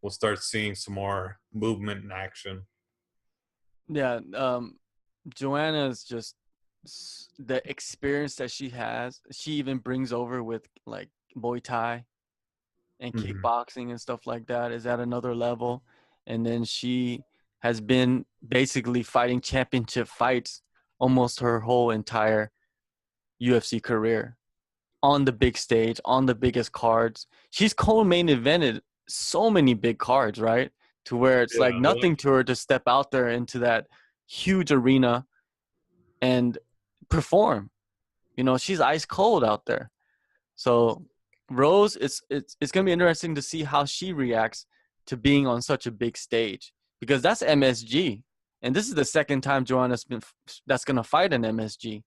we'll start seeing some more movement and action. Yeah. Joanna is just the experience that she has. She even brings over with like Muay Thai and Mm-hmm. kickboxing and stuff like that is at another level. And then she has been basically fighting championship fights almost her whole entire UFC career on the big stage, on the biggest cards. She's co-main evented so many big cards, right? To where it's Yeah, like they're like nothing to her to step out there into that huge arena and perform. You know, she's ice cold out there. So Rose, it's gonna be interesting to see how she reacts to being on such a big stage because that's MSG, and this is the second time Joanna's been that's gonna fight an MSG.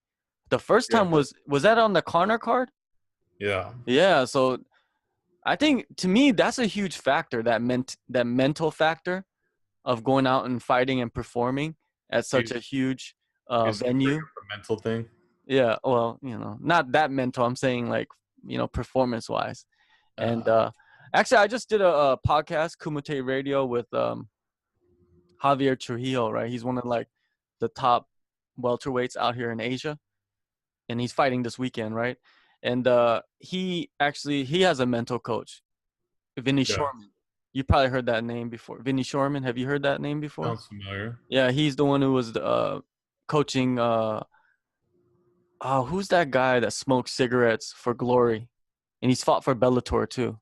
The first yeah, time was that on the corner card? yeah. Yeah. So I think to me that's a huge factor that mental factor of going out and fighting and performing at such a You, huge you're just gonna bring venue. up the mental thing. Yeah, well, not that mental. I'm saying like, performance wise. And Uh, actually, I just did a podcast, Kumite Radio, with Javier Trujillo. Right, he's one of like the top welterweights out here in Asia, and he's fighting this weekend, right? And he has a mental coach, Vinny yeah, Shorman. You probably heard that name before. Vinny Shorman. Have you heard that name before? sounds familiar. Yeah, he's the one who was coaching. Oh, who's that guy that smokes cigarettes for glory? And he's fought for Bellator too.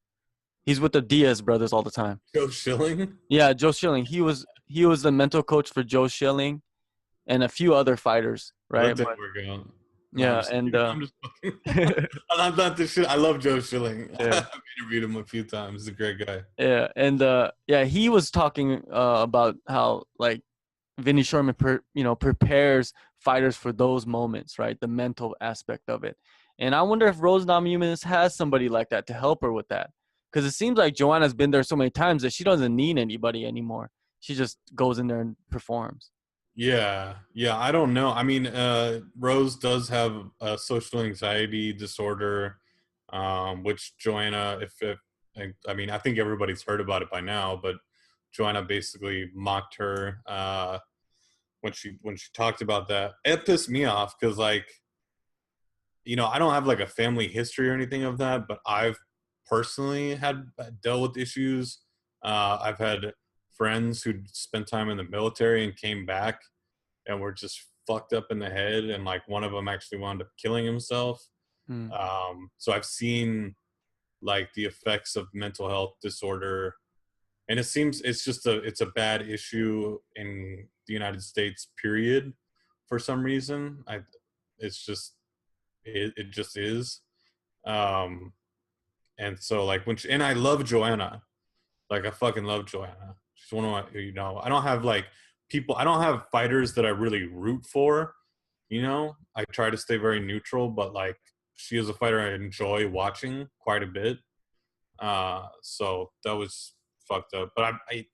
He's with the Diaz brothers all the time. Joe Schilling. Yeah, Joe Schilling. He was the mental coach for Joe Schilling and a few other fighters, right? That didn't But work out. No, I'm yeah, just and kidding. I'm just fucking. I'm not the shit. I love Joe Schilling. yeah, I've interviewed him a few times. He's a great guy. yeah, and yeah, he was talking about how like Vinny Sherman prepares fighters for those moments, right? The mental aspect of it. And I wonder if Rose Namajunas has somebody like that to help her with that. Because it seems like Joanna's been there so many times that she doesn't need anybody anymore. She just goes in there and performs. Yeah, yeah. I don't know. I mean, Rose does have a social anxiety disorder, which Joanna, if I mean, I think everybody's heard about it by now, but Joanna basically mocked her when she talked about that. It pissed me off because, like, you know, I don't have like a family history or anything of that, but I've personally had dealt with issues. I've had friends who spent time in the military and came back and were just fucked up in the head, and like one of them actually wound up killing himself. Mm. So I've seen like the effects of mental health disorder, and it seems it's a bad issue in the United States, period, for some reason. It's just it just is. um and so like and I love Joanna. Like I fucking love Joanna. She's one of my, I don't have like I don't have fighters that I really root for. I try to stay very neutral, but like she is a fighter I enjoy watching quite a bit. So that was fucked up. But I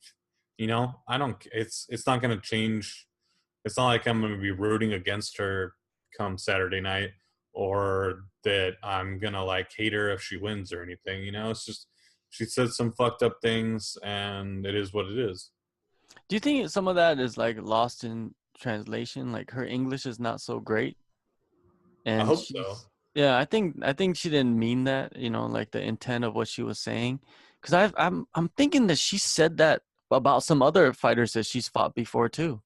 don't. It's not gonna change. It's not like I'm gonna be rooting against her come Saturday night, or that I'm gonna like hate her if she wins or anything. It's just she said some fucked up things, and it is what it is. Do you think some of that is like lost in translation? Like her English is not so great, I and hope so. yeah, I think she didn't mean that. Like the intent of what she was saying, because I'm thinking that she said that about some other fighters that she's fought before too.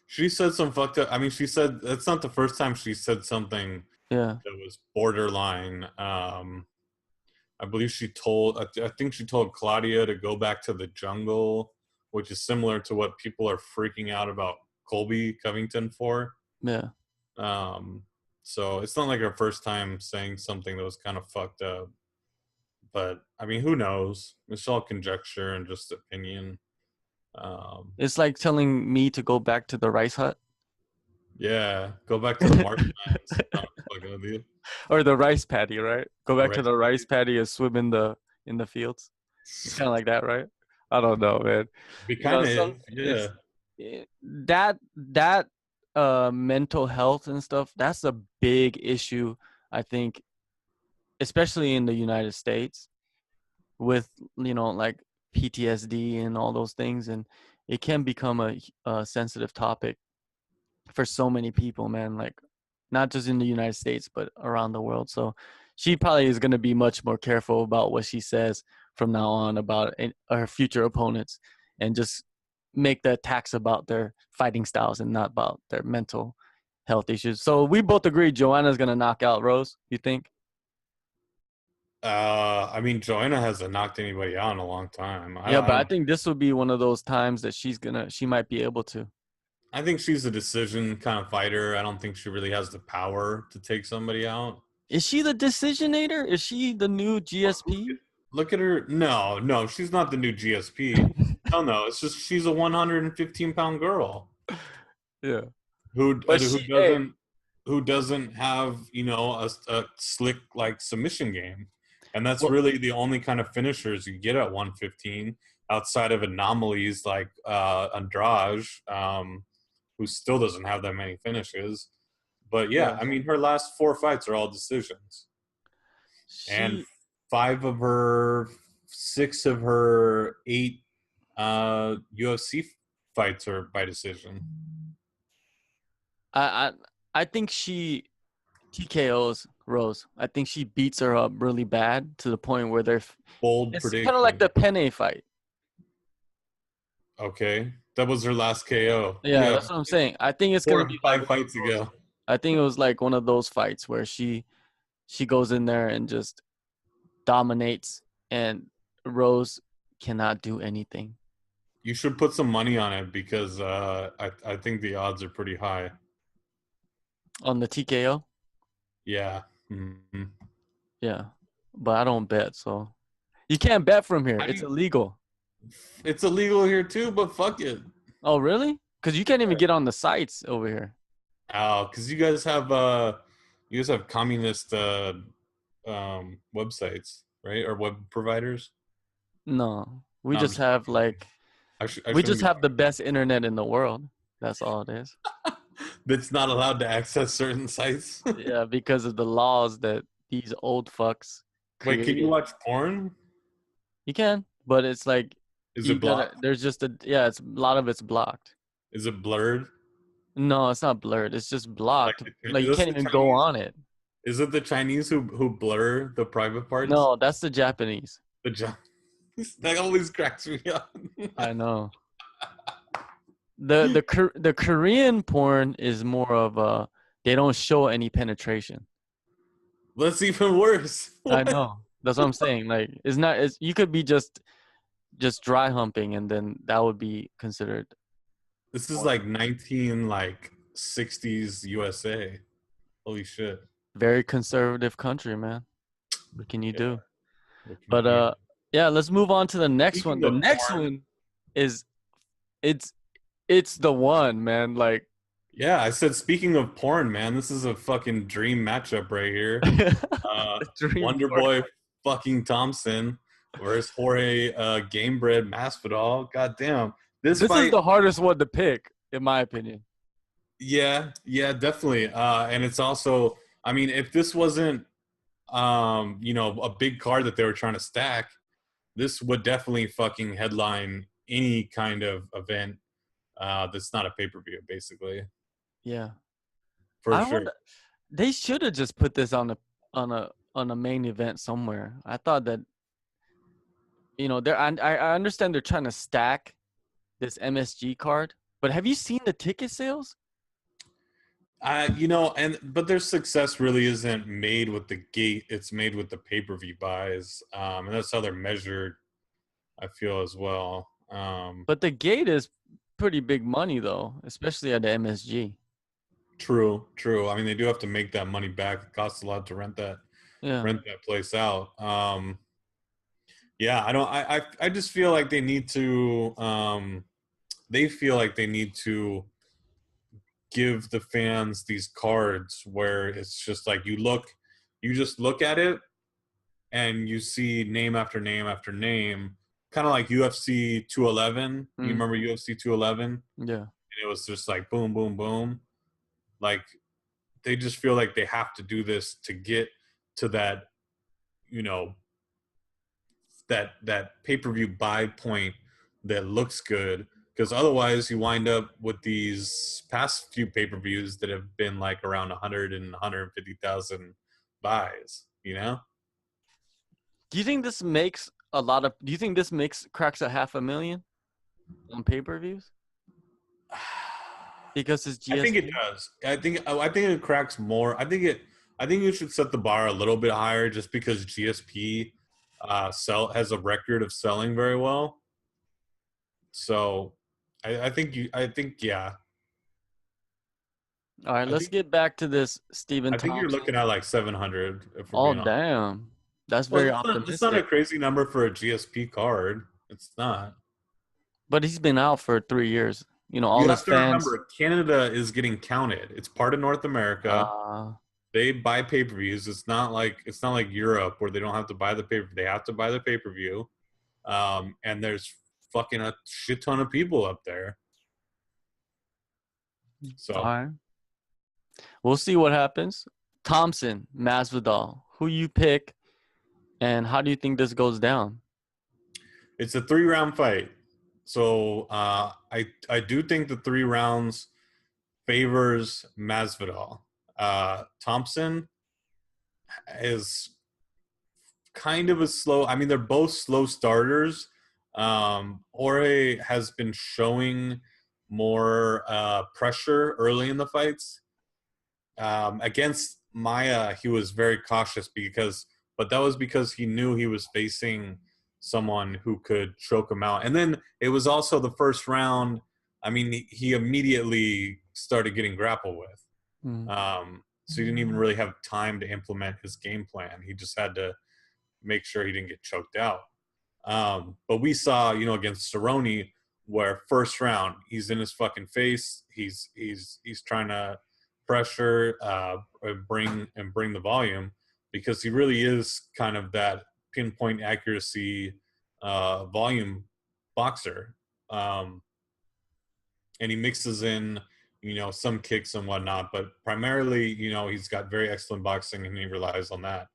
She said some fucked up. I mean, she said it's not the first time she said something Yeah, that was borderline. I believe I think she told Claudia to go back to the jungle, which is similar to what people are freaking out about Colby Covington for. yeah. Um, so it's not like her first time saying something that was kind of fucked up. But I mean, who knows? It's all conjecture and just opinion. It's like telling me to go back to the rice hut. Yeah, go back to the marshlands. I'm fucking with you. Or the rice paddy, right? Go back to Right. the rice paddy and swim in the fields. It's kind of like that, right? I don't know, man. Be kind of, yeah. It's that mental health and stuff. That's a big issue, I think, especially in the United States, with like PTSD and all those things, and it can become a sensitive topic for so many people, man. Like not just in the United States, but around the world. So she probably is going to be much more careful about what she says from now on about her future opponents, and just make the attacks about their fighting styles and not about their mental health issues. So we both agree Joanna's going to knock out Rose, you think? I mean, Joanna hasn't knocked anybody out in a long time. Yeah, I but I don't. think this will be one of those times that she might be able to. I think she's a decision kind of fighter. I don't think she really has the power to take somebody out. Is she the decisionator? Is she the new GSP? Look at her. No, no, she's not the new GSP. Hell no. It's just she's a 115-pound girl Yeah. who But who doesn't have a slick like submission game, and that's well, really the only kind of finishers you get at 115 outside of anomalies like Andrade, who still doesn't have that many finishes. But yeah, yeah. I mean, her last 4 fights are all decisions, and She 6 of her 8 UFC fights are by decision. I I think she TKOs Rose. I think she beats her up really bad to the point where Bold it's prediction. kind of like the Penne fight. Okay, that was her last KO. Yeah, that's what I'm saying. I think it's 4 gonna or be like 5 fights ago. I think it was like one of those fights where she goes in there and just dominates, and Rose cannot do anything. You should put some money on it because I think the odds are pretty high. On the TKO? Yeah. Mm-hmm. Yeah. But I don't bet, so you can't bet from here. It's illegal. It's illegal here too, but fuck it. Oh, really? Because you can't even get on the sites over here. Oh, because you guys have communist websites, right? Or web providers. No. We No, I'm just just have kidding. like I we just shouldn't have the best internet in the world. That's all it is. that's not allowed to access certain sites. Yeah, because of the laws that these old fucks Wait, can you created. watch porn? You can, but it's like Is you it gotta. blocked? There's just it's a lot of it's blocked. Is it blurred? No, it's not blurred. It's just blocked. Like you Is can't the even go Chinese? on it. Is it the Chinese who blur the private parts? No, that's the Japanese. The That always cracks me up. I know. The Korean porn is more of a they don't show any penetration. That's even worse. I What? know. That's what I'm saying. Like it's not. It's, you could be just dry humping, and then that would be considered This is porn. like 19 like 60s USA. Holy shit. Very conservative country, man. What can you Yeah. do? What can you But do? yeah. Let's move on to the next one. Speaking The of next porn, one is it's it's the one, man. Like yeah, I said speaking of porn, man, this is a fucking dream matchup right here. Uh, the dream Wonder porn. Boy fucking Thompson versus Jorge Gamebred Masvidal. God damn. This This is fight, the hardest one to pick, in my opinion. yeah, definitely. And it's also, I mean, if this wasn't a big card that they were trying to stack, this would definitely fucking headline any kind of event that's not a pay-per-view, basically. Yeah. For I sure. wonder they should have just put this on a main event somewhere. I thought that I understand they're trying to stack this MSG card, but have you seen the ticket sales? But their success really isn't made with the gate; it's made with the pay-per-view buys, and that's how they're measured. I feel as well. But the gate is pretty big money though, especially at the MSG. True. I mean, they do have to make that money back. It costs a lot to Yeah. rent that place out. Yeah, I don't. I just feel like they need to. They feel like they need to give the fans these cards where it's just like you just look at it and you see name after name after name, kind of like UFC 211. You Mm, remember UFC 211? yeah. And it was just like boom, boom, boom. Like they just feel like they have to do this to get to that, you know, that pay-per-view buy point that looks good, because otherwise you wind up with these past few pay-per-views that have been like around 100 and 150,000 buys, you know. Do you think this makes a lot of? Do you think this makes cracks at 500,000 on pay-per-views because it's I think it GSP? does. I think it cracks more. I think you should set the bar a little bit higher just because GSP has a record of selling very well. So I think yeah. All right, I let's think get back to this Stephen I think you're Thompson. looking at like 700 if we're Oh being honest. damn, that's Well, very that's not a optimistic. crazy number for a GSP card. It's not. But he's been out for 3 years. You know, all You his have to fans. remember, Canada is getting counted. It's part of North America. Uh, They buy pay-per-views. It's not like Europe where they don't have to buy the pay-per. They have to buy the pay-per-view. And there's fucking a shit ton of people up there. all So right, we'll see what happens. Thompson, Masvidal, who you pick, and how do you think this goes down? it's a 3-round fight. So I do think the 3 rounds favors Masvidal. Thompson is kind of a slow. I mean, they're both slow starters. Jorge has been showing more pressure early in the fights. Against Maya, he was very cautious but that was because he knew he was facing someone who could choke him out. And then it was also the first round. I mean, he immediately started getting grappled with. Mm. So he didn't even really have time to implement his game plan. He just had to make sure he didn't get choked out. But we saw, against Cerrone, where first round he's in his fucking face. He's trying to pressure, bring the volume, because he really is kind of that pinpoint accuracy volume boxer. And he mixes in some kicks and whatnot, but primarily he's got very excellent boxing and he relies on that.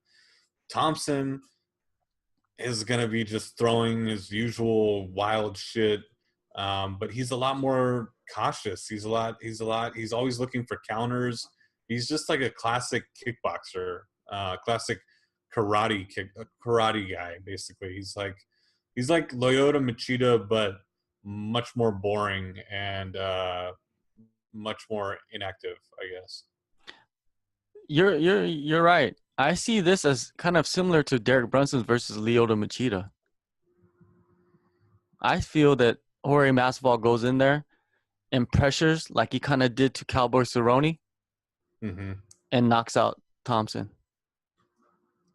Thompson is going to be just throwing his usual wild shit. But he's a lot more cautious. He's always looking for counters. He's just like a classic kickboxer, classic karate guy, basically. He's like He's like Lyoto Machida, but much more boring and much more inactive, I guess. You're right. I see this as kind of similar to Derek Brunson versus Lyoto Machida. I feel that Jorge Masvidal goes in there and pressures like he kind of did to Cowboy Cerrone Mm-hmm. and knocks out Thompson.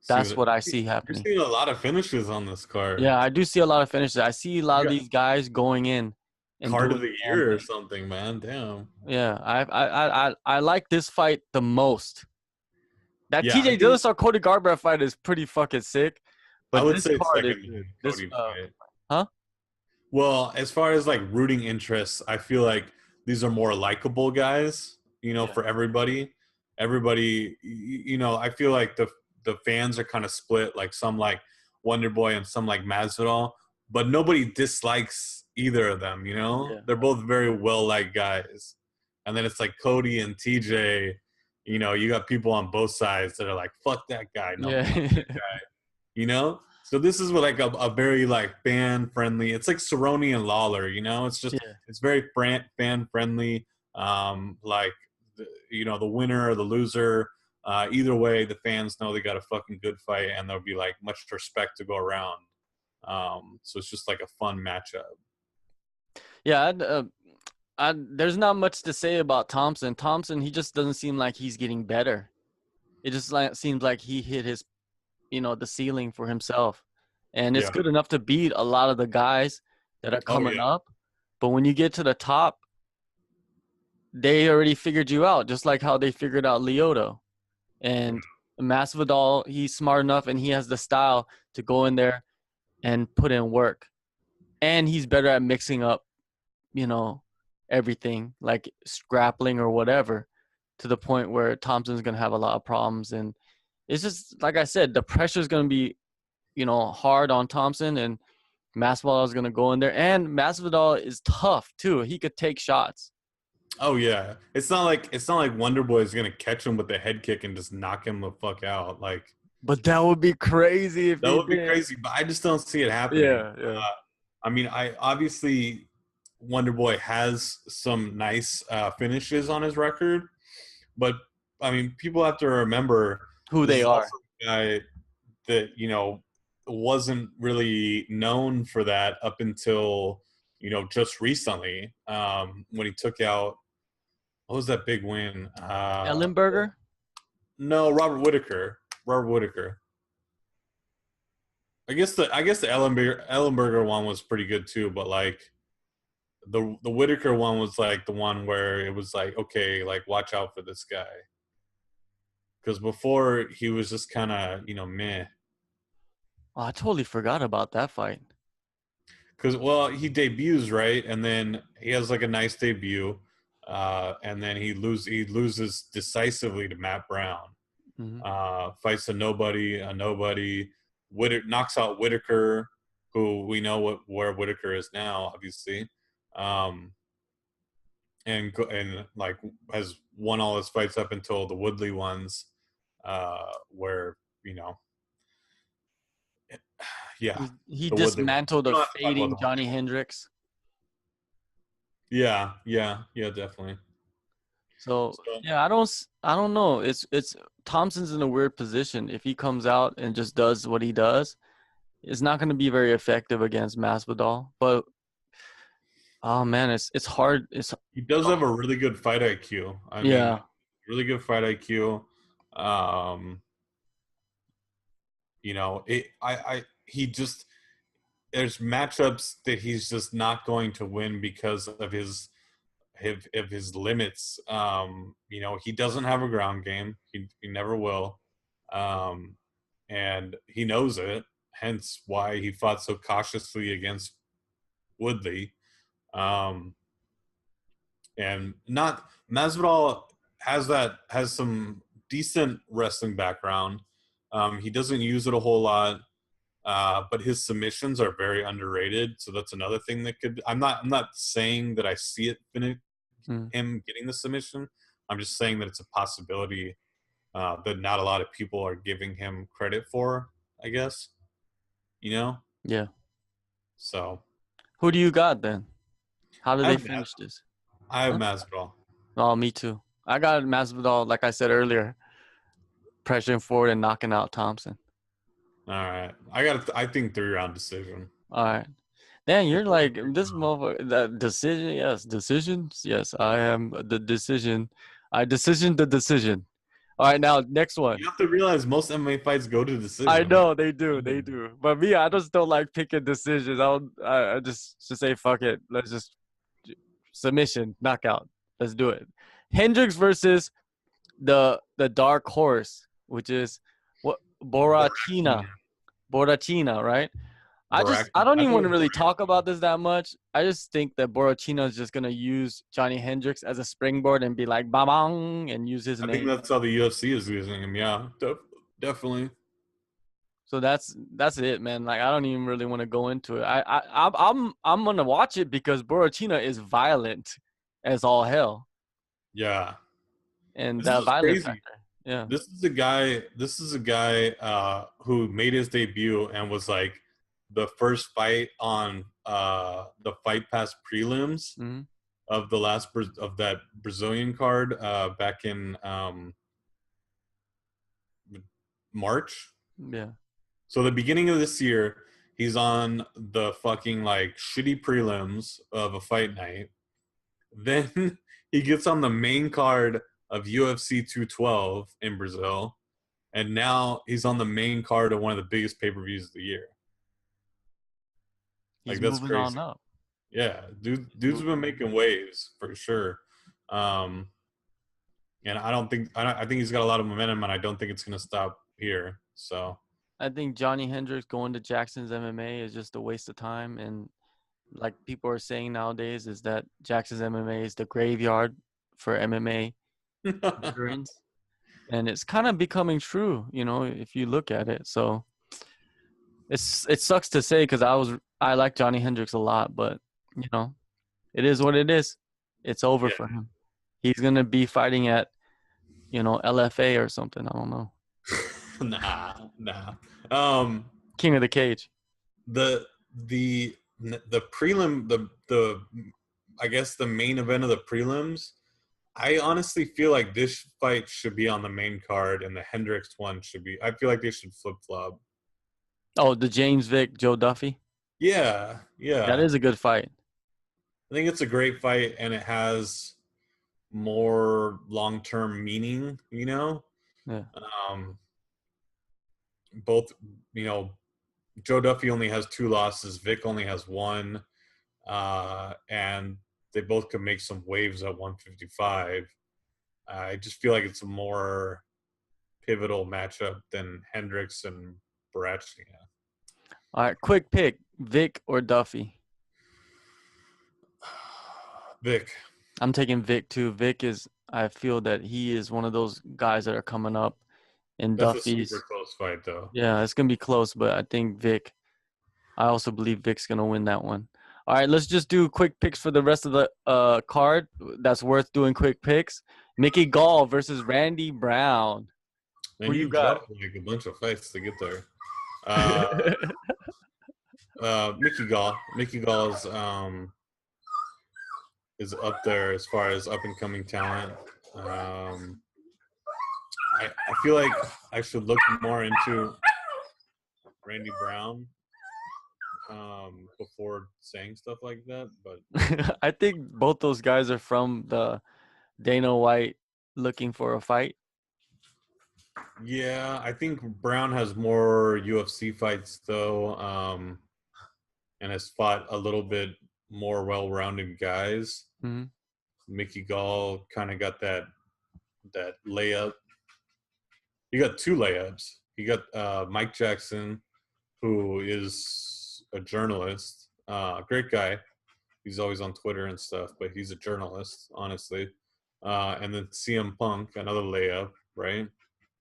That's what I see You're happening. seeing a lot of finishes on this card. Yeah, I do see a lot of finishes. I see a You lot of got these guys going in and card of doing the the damn year or thing. something, man. Damn. Yeah, I like this fight the most. That Yeah, I TJ think Dillashaw Cody Garbrandt fight is pretty fucking sick, I but would this say it's card is second to good. This Cody fight. huh? Well, as far as like rooting interests, I feel like these are more likable guys, Yeah. for everybody. Everybody, I feel like the fans are kind of split, like some like Wonder Boy and some like Masvidal, but nobody dislikes either of them, Yeah. They're both very well-liked guys. And then it's like Cody and TJ, you got people on both sides that are like, fuck that guy, no, Yeah. fuck that guy, so this is what like a very like fan friendly. It's like Cerrone and Lawler. It's just Yeah. it's very fan friendly. Like the winner or the loser. Either way, the fans know they got a fucking good fight, and there'll be like much respect to go around. So it's just like a fun matchup. Yeah, there's not much to say about Thompson. Thompson, he just doesn't seem like he's getting better. It just like seems like he hit his, the ceiling for himself, and it's Yeah. good enough to beat a lot of the guys that are Oh coming yeah. up. But when you get to the top, they already figured you out, just like how they figured out Lyoto. And Masvidal, he's smart enough and he has the style to go in there and put in work. And he's better at mixing up, you know, everything like grappling or whatever, to the point where Thompson's going to have a lot of problems. And it's just, like I said, the pressure is going to be, hard on Thompson, and Masvidal is going to go in there. And Masvidal is tough too. He could take shots. Oh yeah. It's not like Wonder Boy is gonna catch him with the head kick and just knock him the fuck out. Like But that would be crazy if that he would be did. crazy, but I just don't see it happening. Yeah, yeah. I mean, I obviously Wonder Boy has some nice finishes on his record, but I mean, people have to remember Who this they is are. also a guy that wasn't really known for that up until just recently when he took out what was that big win? Ellenberger? No, Robert Whitaker. Robert Whitaker. I guess the Ellenberger one was pretty good too, but like the Whitaker one was like the one where it was like, okay, like watch out for this guy. Because before he was just kind of meh. Oh, I totally forgot about that fight. Because well he debuts right, and then he has like a nice debut, and then he loses decisively to Matt Brown. Hmm. Fights a nobody. Knocks out Whitaker, who we know where Whitaker is now, obviously, um, and like has won all his fights up until the Woodley ones, where yeah, He the Woodley ones. dismantled We a don't have to talk about the fading Woodley Johnny ones. Hendricks. Yeah, definitely. So So yeah, I don't know. It's Thompson's in a weird position. If he comes out and just does what he does, it's not going to be very effective against Masvidal. But oh man, it's hard. he does have a really good fight IQ. I mean, Yeah. really good fight IQ. Um, he just there's matchups that he's just not going to win because of his limits. He doesn't have a ground game. He never will, um, and he knows it. Hence, why he fought so cautiously against Woodley. Um, and not Masvidal has some decent wrestling background. He doesn't use it a whole lot. But his submissions are very underrated. So that's another thing that could. I'm not saying that I see it Mm. him getting the submission. I'm just saying that it's a possibility that not a lot of people are giving him credit for. I guess. Yeah. So Who do you got then? How do I they have finish this? I have Huh? Masvidal. Oh, me too. I got Masvidal, like I said earlier, pressuring forward and knocking out Thompson. All right, I think 3-round decision. All right. Then We'll you're go like with 3 this round. motherfucker. That decision, yes. Decisions, yes. I am the decision. I decision the decision. All right, now next one. You have to realize most MMA fights go to I decision. know they do, they do. But me, I just don't like picking decisions. I just say fuck it. Let's just submission, knockout. Let's do it. Hendricks versus the dark horse, which is what Borrachinha. Borrachina, right? I Borrachinha. don't I even think want to it's really talk Borrachinha. about this that much. I just think that Borrachina is just gonna use Johnny Hendricks as a springboard and be like bang and use his I think name. that's how the UFC is using him. Yeah, definitely. So that's it, man. Like I don't even really want to go into it. I'm gonna watch it because Borrachina is violent as all hell, Yeah, and this that is violence crazy. factor. Yeah. This is a guy. This is a guy who made his debut and was like the first fight on the Fight Pass prelims Hmm. of the last of that Brazilian card back in March. Yeah. So the beginning of this year, he's on the fucking like shitty prelims of a fight night. Then he gets on the main card of UFC 212 in Brazil, and now he's on the main card of one of the biggest pay-per-views of the year. He's Like that's moving on crazy. up. Yeah, He's dude's moving been on. making waves for sure. Um, and I think he's got a lot of momentum, and I don't think it's gonna stop here. So I think Johnny Hendricks going to Jackson's MMA is just a waste of time. And like people are saying nowadays, is that Jackson's MMA is the graveyard for MMA veterans. And it's kind of becoming true, if you look at it. So it sucks to say because I like Johnny Hendricks a lot, but it is what it is. It's over yeah, for him. He's gonna be fighting at LFA or something. I don't know. nah. Um, King of the Cage. the the prelim the I guess the main event of the prelims. I honestly feel like this fight should be on the main card, and the Hendricks one should be. I feel like they should flip flop. Oh, the James Vick Joe Duffy. Yeah, That yeah. is a good fight. I think it's a great fight, and it has more long term meaning. Yeah. Um, both you know, Joe Duffy only has 2 losses. Vic only has one, and they both could make some waves at 155. I just feel like it's a more pivotal matchup than Hendricks and Borrachinha. All right, quick pick: Vic or Duffy. Vic. I'm taking Vic too. Vic is. I feel that he is one of those guys that are coming up, and That's a super Duffy's. close fight, though. Yeah, it's gonna be close, but I think Vic. I also believe Vic's gonna win that one. All right, let's just do quick picks for the rest of the card. That's worth doing quick picks. Mickey Gall versus Randy Brown. Who And you you got? dropped like a bunch of fights to get there. Mickey Gall. Mickey Gall is up there as far as up and coming talent. I feel like I should look more into Randy Brown before saying stuff like that. But I think both those guys are from the Dana White looking for a fight. yeah, I think Brown has more UFC fights though, and has fought a little bit more well-rounded guys. Mm-hmm. Mickey Gall kind of got that layup. He got 2 layups. He got Mike Jackson, who is a journalist, great guy. He's always on Twitter and stuff, but he's a journalist, honestly. And then CM Punk, another layup, right?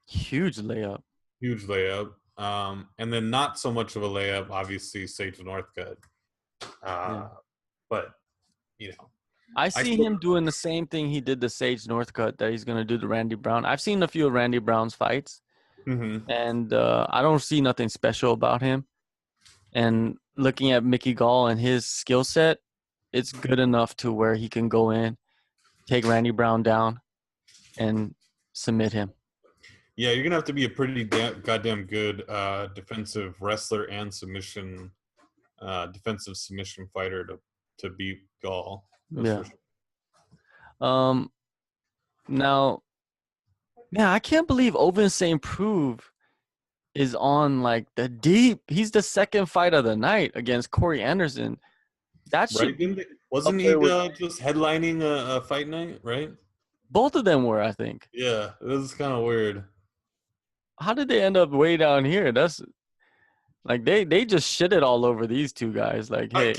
Huge layup. Huge layup. And then not so much of a layup, obviously, Sage Northcutt. Yeah. But, you know. I see him doing the same thing he did to Sage Northcutt that he's going to do to Randy Brown. I've seen a few of Randy Brown's fights, Mm-hmm. and I don't see nothing special about him. And looking at Mickey Gall and his skill set, it's good enough to where he can go in, take Randy Brown down, and submit him. Yeah, you're gonna have to be a pretty goddamn good defensive wrestler and defensive submission fighter to beat Gall. That's Yeah. for sure. Now, man, I can't believe Ovin St. Preux is on like the deep. He's the second fight of the night against Corey Anderson. That should Right? be up Wasn't he there with just headlining a fight night? Right? both of them were, I think. Yeah, this is kind of weird. How did they end up way down here? That's like they just shitted all over these two guys. Like, I hey,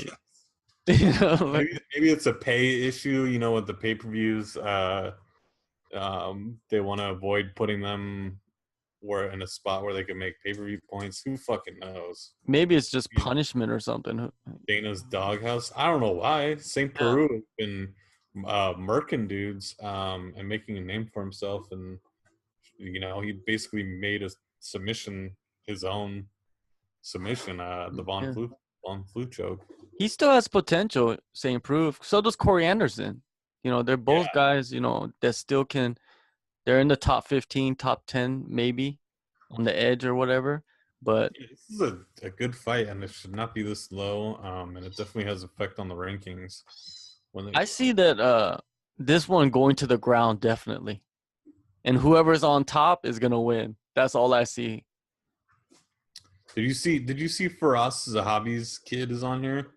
guess. you know, like, Maybe it's a pay issue. With the pay-per-views, they want to avoid putting them in a spot where they can make pay-per-view points. Who fucking knows? maybe it's just punishment or something. Dana's doghouse. I don't know why. St. Yeah. Peru has been murking dudes and making a name for himself, and he basically made a submission his own submission. The Yeah. Von Flue choke. He still has potential, St. Preux. So does Corey Anderson. They're both Yeah. guys, that still can. They're in the top 15, top 10, maybe on the edge or whatever. But Yeah, this is a good fight, and it should not be this low. And it definitely has effect on the rankings. I see that this one going to the ground definitely, and whoever's on top is gonna win. That's all I see. Did you see Faraz Zahabi's kid is on here?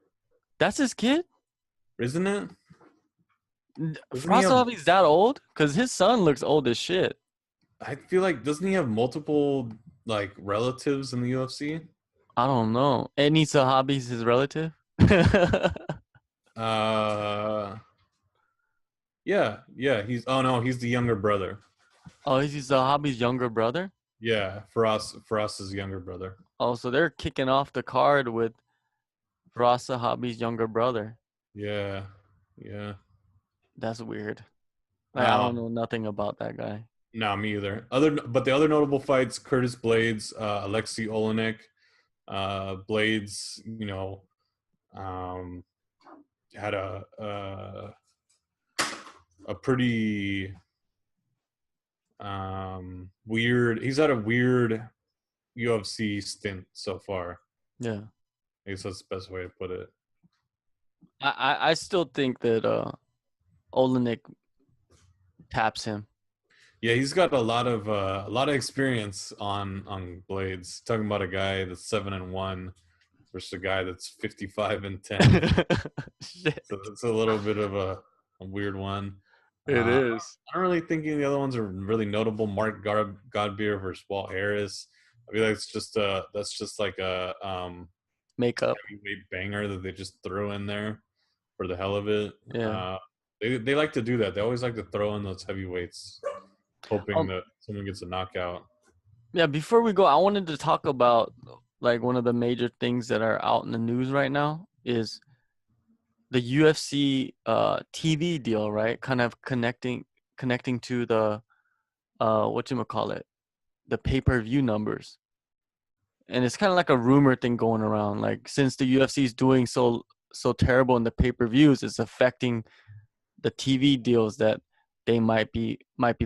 That's his kid. Isn't it? Frostovi's that old? Cause his son looks old as shit. I feel like doesn't he have multiple like relatives in the UFC? I don't know. Any Sahabi's his relative? Yeah. He's the younger brother. Oh, he's Sahabi's younger brother? Yeah, Faraz's younger brother. Oh, so they're kicking off the card with Firas Sahabi's younger brother. Yeah. That's weird. Like, I don't know nothing about that guy. No, me either. But the other notable fights: Curtis Blades, Alexei Olenek. Blades, had a pretty weird. He's had a weird UFC stint so far. Yeah. I guess that's the best way to put it. I still think that Olenek taps him. Yeah, he's got a lot of experience on Blades. Talking about a guy that's 7-1 versus a guy that's 55-10. Shit. So it's a little bit of a weird one. It is. I don't really think any of the other ones are really notable. Mark Godbeer versus Walt Harris. I feel like that's just like a Makeup. heavyweight banger that they just throw in there for the hell of it. Yeah. They like to do that. They always like to throw in those heavyweights, hoping that someone gets a knockout. Yeah, before we go, I wanted to talk about like one of the major things that are out in the news right now is the UFC TV deal, right? Kind of connecting to the whatchamacallit, the pay-per-view numbers. And it's kind of like a rumor thing going around. Like since the UFC is doing so terrible in the pay-per-views, it's affecting the TV deals that they might be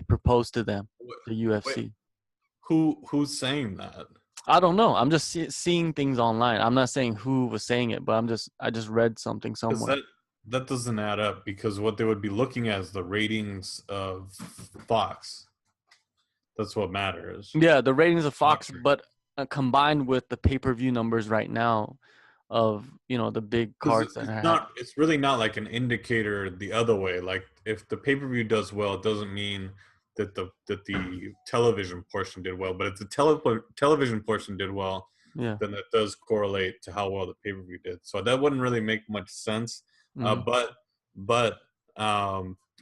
proposed to them, the UFC. Wait, who's saying that? I don't know. I'm just seeing things online. I'm not saying who was saying it, but I just read something somewhere. That doesn't add up because what they would be looking at is the ratings of Fox. That's what matters. Yeah, the ratings of Fox, but combined with the pay-per-view numbers right now of the big cards that are it's really not like an indicator the other way. Like if the pay-per-view does well, it doesn't mean that the television portion did well. But if the television portion did well, then that does correlate to how well the pay-per-view did. So that wouldn't really make much sense. But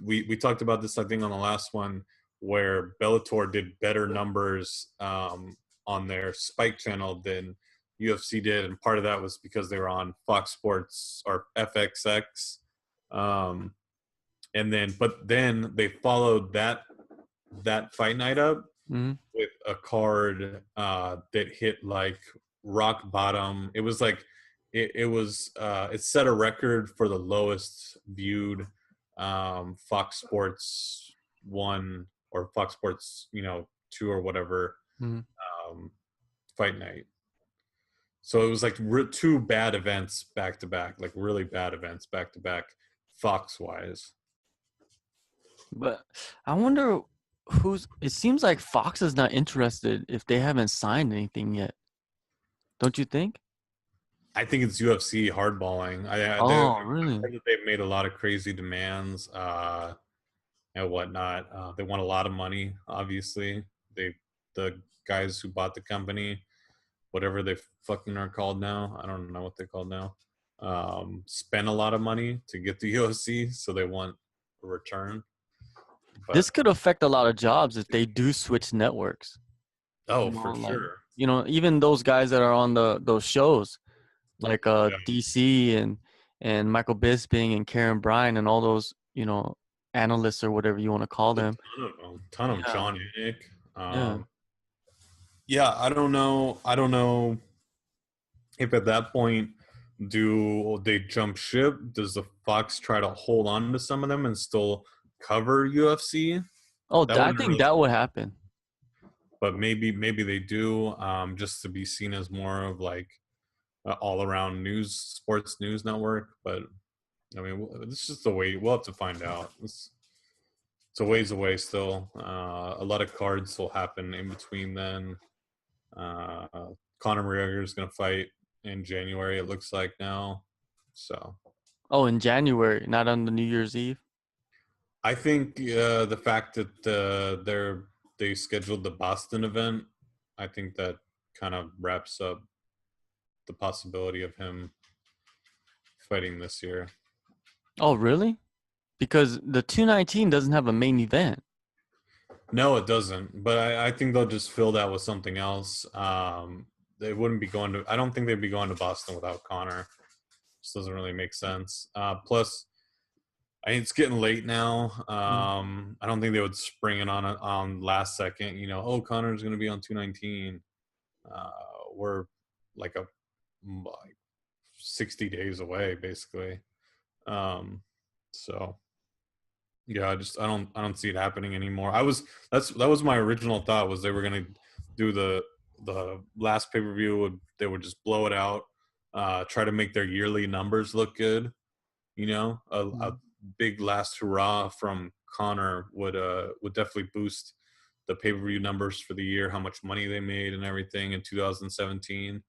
we talked about this, I think, on the last one, where Bellator did better numbers on their Spike channel than UFC did, and part of that was because they were on Fox Sports or FXX, but then they followed that fight night up with a card that hit like rock bottom. It was like it set a record for the lowest viewed Fox Sports 1 or Fox Sports 2 or whatever Mhm. fight night. So it was like two bad events back to back, like really bad events back to back, Fox wise. But I wonder who's. It seems like Fox is not interested if they haven't signed anything yet. Don't you think? I think it's UFC hardballing. Oh, I've really? heard that they've made a lot of crazy demands and whatnot. They want a lot of money, obviously. The guys who bought the company, whatever they fucking are called now, I don't know what they're called now, spent a lot of money to get the UFC, so they want a return. This But could affect a lot of jobs if they do switch networks. oh, for sure. Even those guys that are on those shows, like Yeah, DC and Michael Bisping and Karen Bryan and all those, analysts or whatever you want to call a them. ton of them, ton of Yeah, Johnny Nick. yeah. Yeah, I don't know. I don't know if at that point do they jump ship? Does the Fox try to hold on to some of them and still cover UFC? Oh, That I wouldn't think really, that would happen. but maybe they do, just to be seen as more of like all around sports news network. But I mean, this is just a wait. We'll have to find out. It's a ways away still. A lot of cards will happen in between then. Uh, Conor McGregor is going to fight in January. It looks like now. So Oh, in January, not on the New Year's Eve. I think the fact that they scheduled the Boston event, I think that kind of wraps up the possibility of him fighting this year. Oh, really? Because the 219 doesn't have a main event. No, it doesn't. But I think they'll just fill that with something else. They wouldn't be going to. I don't think they'd be going to Boston without Connor. This doesn't really make sense. Plus, I mean, it's getting late now. Mm. I don't think they would spring it on last second. Oh, Connor's going to be on 219. Uh, we're like 60 days away, basically. Um, so yeah, I don't see it happening anymore. That was my original thought, was they were going to do the last pay per view. They would just blow it out, try to make their yearly numbers look good. A Mm. big last hurrah from Connor would definitely boost the pay-per-view numbers for the year, how much money they made and everything in 2017.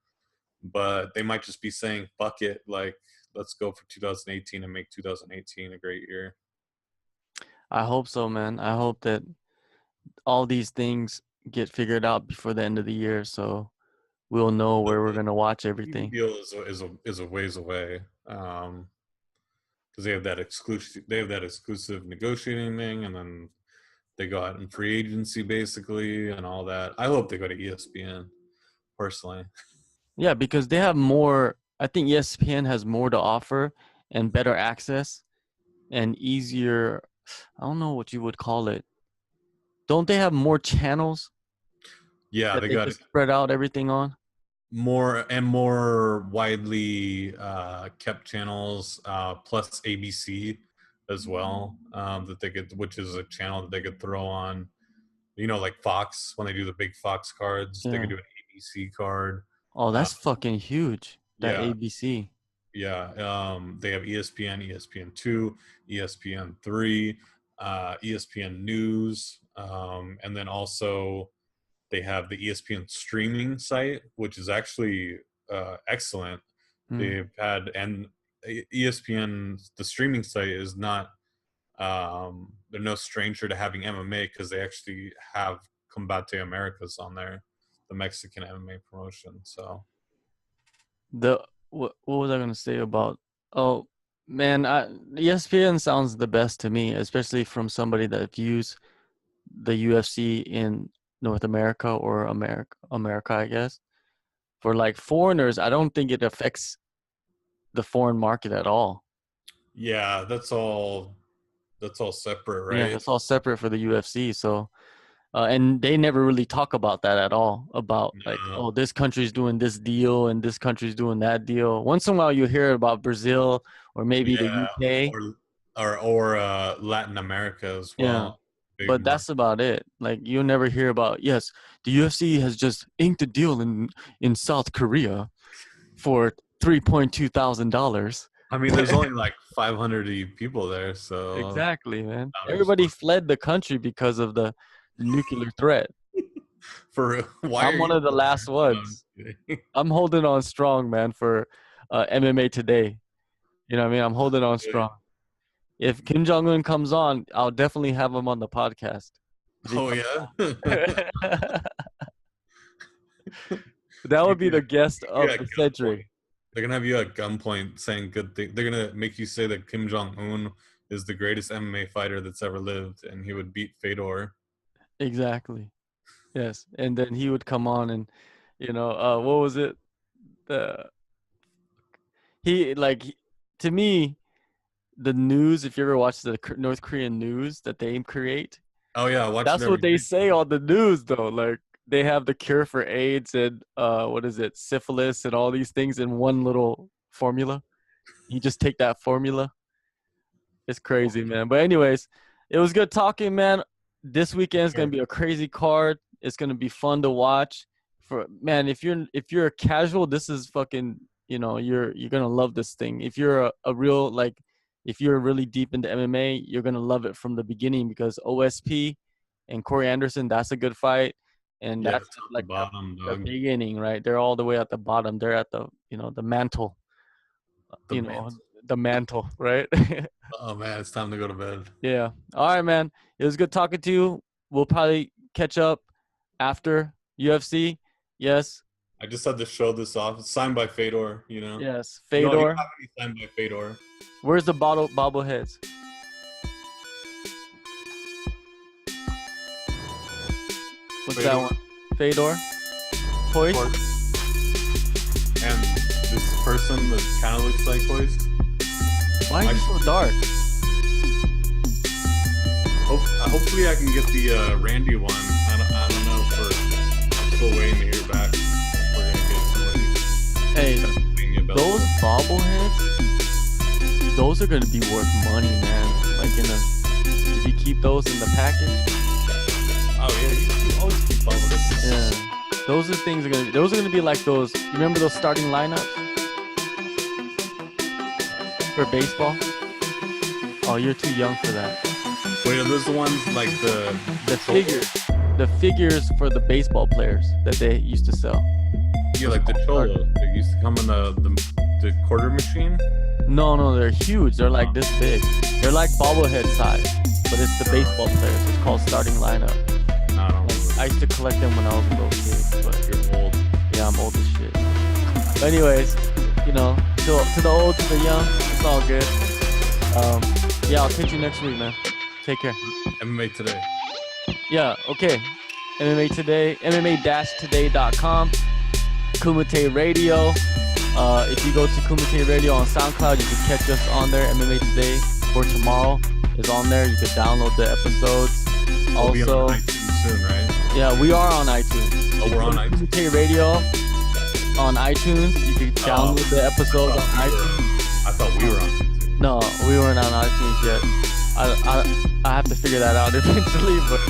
But they might just be saying, fuck it, like, let's go for 2018 and make 2018 a great year. I hope so, man. I hope that all these things get figured out before the end of the year, so we'll know The where we're gonna watch TV everything. deal is a ways away. Because they have that exclusive negotiating thing, and then they go out in free agency basically and all that. I hope they go to ESPN personally. Yeah, because they have more. I think ESPN has more to offer and better access and easier. I don't know what you would call it. Don't they have more channels Yeah, that they they got can spread out everything on? more widely kept channels, plus ABC as well, that they could, which is a channel that they could throw on. Like Fox, when they do the big Fox cards, they could Yeah. do an ABC card. Oh, Uh, that's fucking huge. That yeah, ABC. yeah. They have ESPN, ESPN2, ESPN3, ESPN News, and then also they have the ESPN streaming site, which is actually excellent. Mm. They've had, and ESPN, the streaming site is not, they're no stranger to having MMA, because they actually have Combate Americas on there, the Mexican MMA promotion. So What was I gonna say about? Oh man, ESPN sounds the best to me, especially from somebody that views the UFC in North America or America, I guess. For like foreigners, I don't think it affects the foreign market at all. yeah, that's all separate, Yeah, right? that's all separate for the UFC. So And they never really talk about that at all, about like, No. oh, this country's doing this deal and this country's doing that deal. Once in a while you hear about Brazil or maybe the UK. Or Latin America as Yeah. well. Big But that's about it. Like, you'll never hear about, yes, the UFC has just inked a deal in South Korea for $3.2 thousand. I mean, there's only like 500 people there, so Exactly, man. Not Everybody much. fled the country because of the nuclear threat. for why I'm are one you of the last No, I'm ones. kidding. I'm holding on strong, man, for MMA today. You know what I mean? I'm holding on strong. If Kim Jong-un comes on, I'll definitely have him on the podcast. Oh yeah. That would be the guest of Yeah, the century. they're gonna have you at gunpoint saying good things. They're gonna make you say that Kim Jong Un is the greatest MMA fighter that's ever lived, and he would beat Fedor. Exactly. Yes. And then he would come on and, what was it? To me, the news, if you ever watch the North Korean news that they create, Oh yeah, I watched that's it what every they day. say on the news, though. Like, they have the cure for AIDS and syphilis and all these things in one little formula. You just take that formula. It's crazy, man. But anyways, it was good talking, man. This weekend is gonna be a crazy card. It's gonna be fun to watch. If you're a casual, this is fucking, you're gonna love this thing. If you're a real, like, if you're really deep into MMA, you're gonna love it from the beginning, because OSP and Corey Anderson, that's a good fight. And Yeah, that's it's at like the bottom, the dog. beginning, right? They're all the way at the bottom. They're at the the mantle. The mantle. The mantle, right? Oh man, it's time to go to bed. Yeah. All right, man. It was good talking to you. We'll probably catch up after UFC. Yes. I just had to show this off. It's signed by Fedor, you know. Yes. You don't Fedor. have any signed by Fedor. Where's the bobbleheads? What's that one? Fedor. Hoist. And this person that kind of looks like Hoist. Why is it so dark? Hopefully I can get the Randy one. I don't know. I'm still waiting to hear back. We're gonna get somebody. Hey, those bobbleheads, those are gonna be worth money, man. Like, if you keep those in the package. Oh yeah, you always keep bobbleheads. Yeah. Those are gonna be like those. You remember those starting lineups for baseball? Oh, you're too young for that. Wait, are those the ones like the figures for the baseball players that they used to sell? Yeah, like the cholos. They used to come in the quarter machine. No, they're huge. They're like this big. They're like bobblehead size, but it's the baseball players. It's called starting lineup. I don't know. I used to collect them when I was a little kid, but You're old. yeah, I'm old as shit. But anyways, to the old, to the young, it's all good. Yeah, I'll catch you next week, man. Take care. MMA Today. Yeah, okay. MMA Today, MMA-today.com. Kumite Radio. If you go to Kumite Radio on SoundCloud, you can catch us on there. MMA Today for tomorrow is on there. You can download the episodes. We'll be Also, on iTunes soon, right? yeah, we are on iTunes. Oh, we're on iTunes. Kumite Radio on iTunes. You can download the episodes on iTunes. I thought we were on iTunes. No, we weren't on iTunes yet. I have to figure that out eventually, but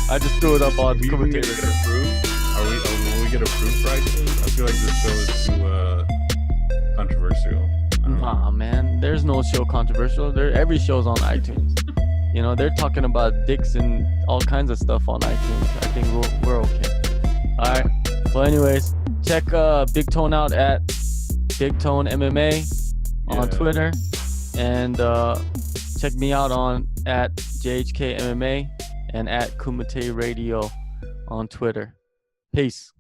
I just threw it up on We Kumite get Radio. approved? Will we get approved for iTunes? I feel like this show is too controversial. Nah, man, there's no show controversial. Every show's on iTunes. They're talking about dicks and all kinds of stuff on iTunes. I think we're okay. All right. Well, anyways, check Big Tone out at Big Tone MMA on Twitter, and check me out at JHK MMA and at Kumite Radio on Twitter. Peace.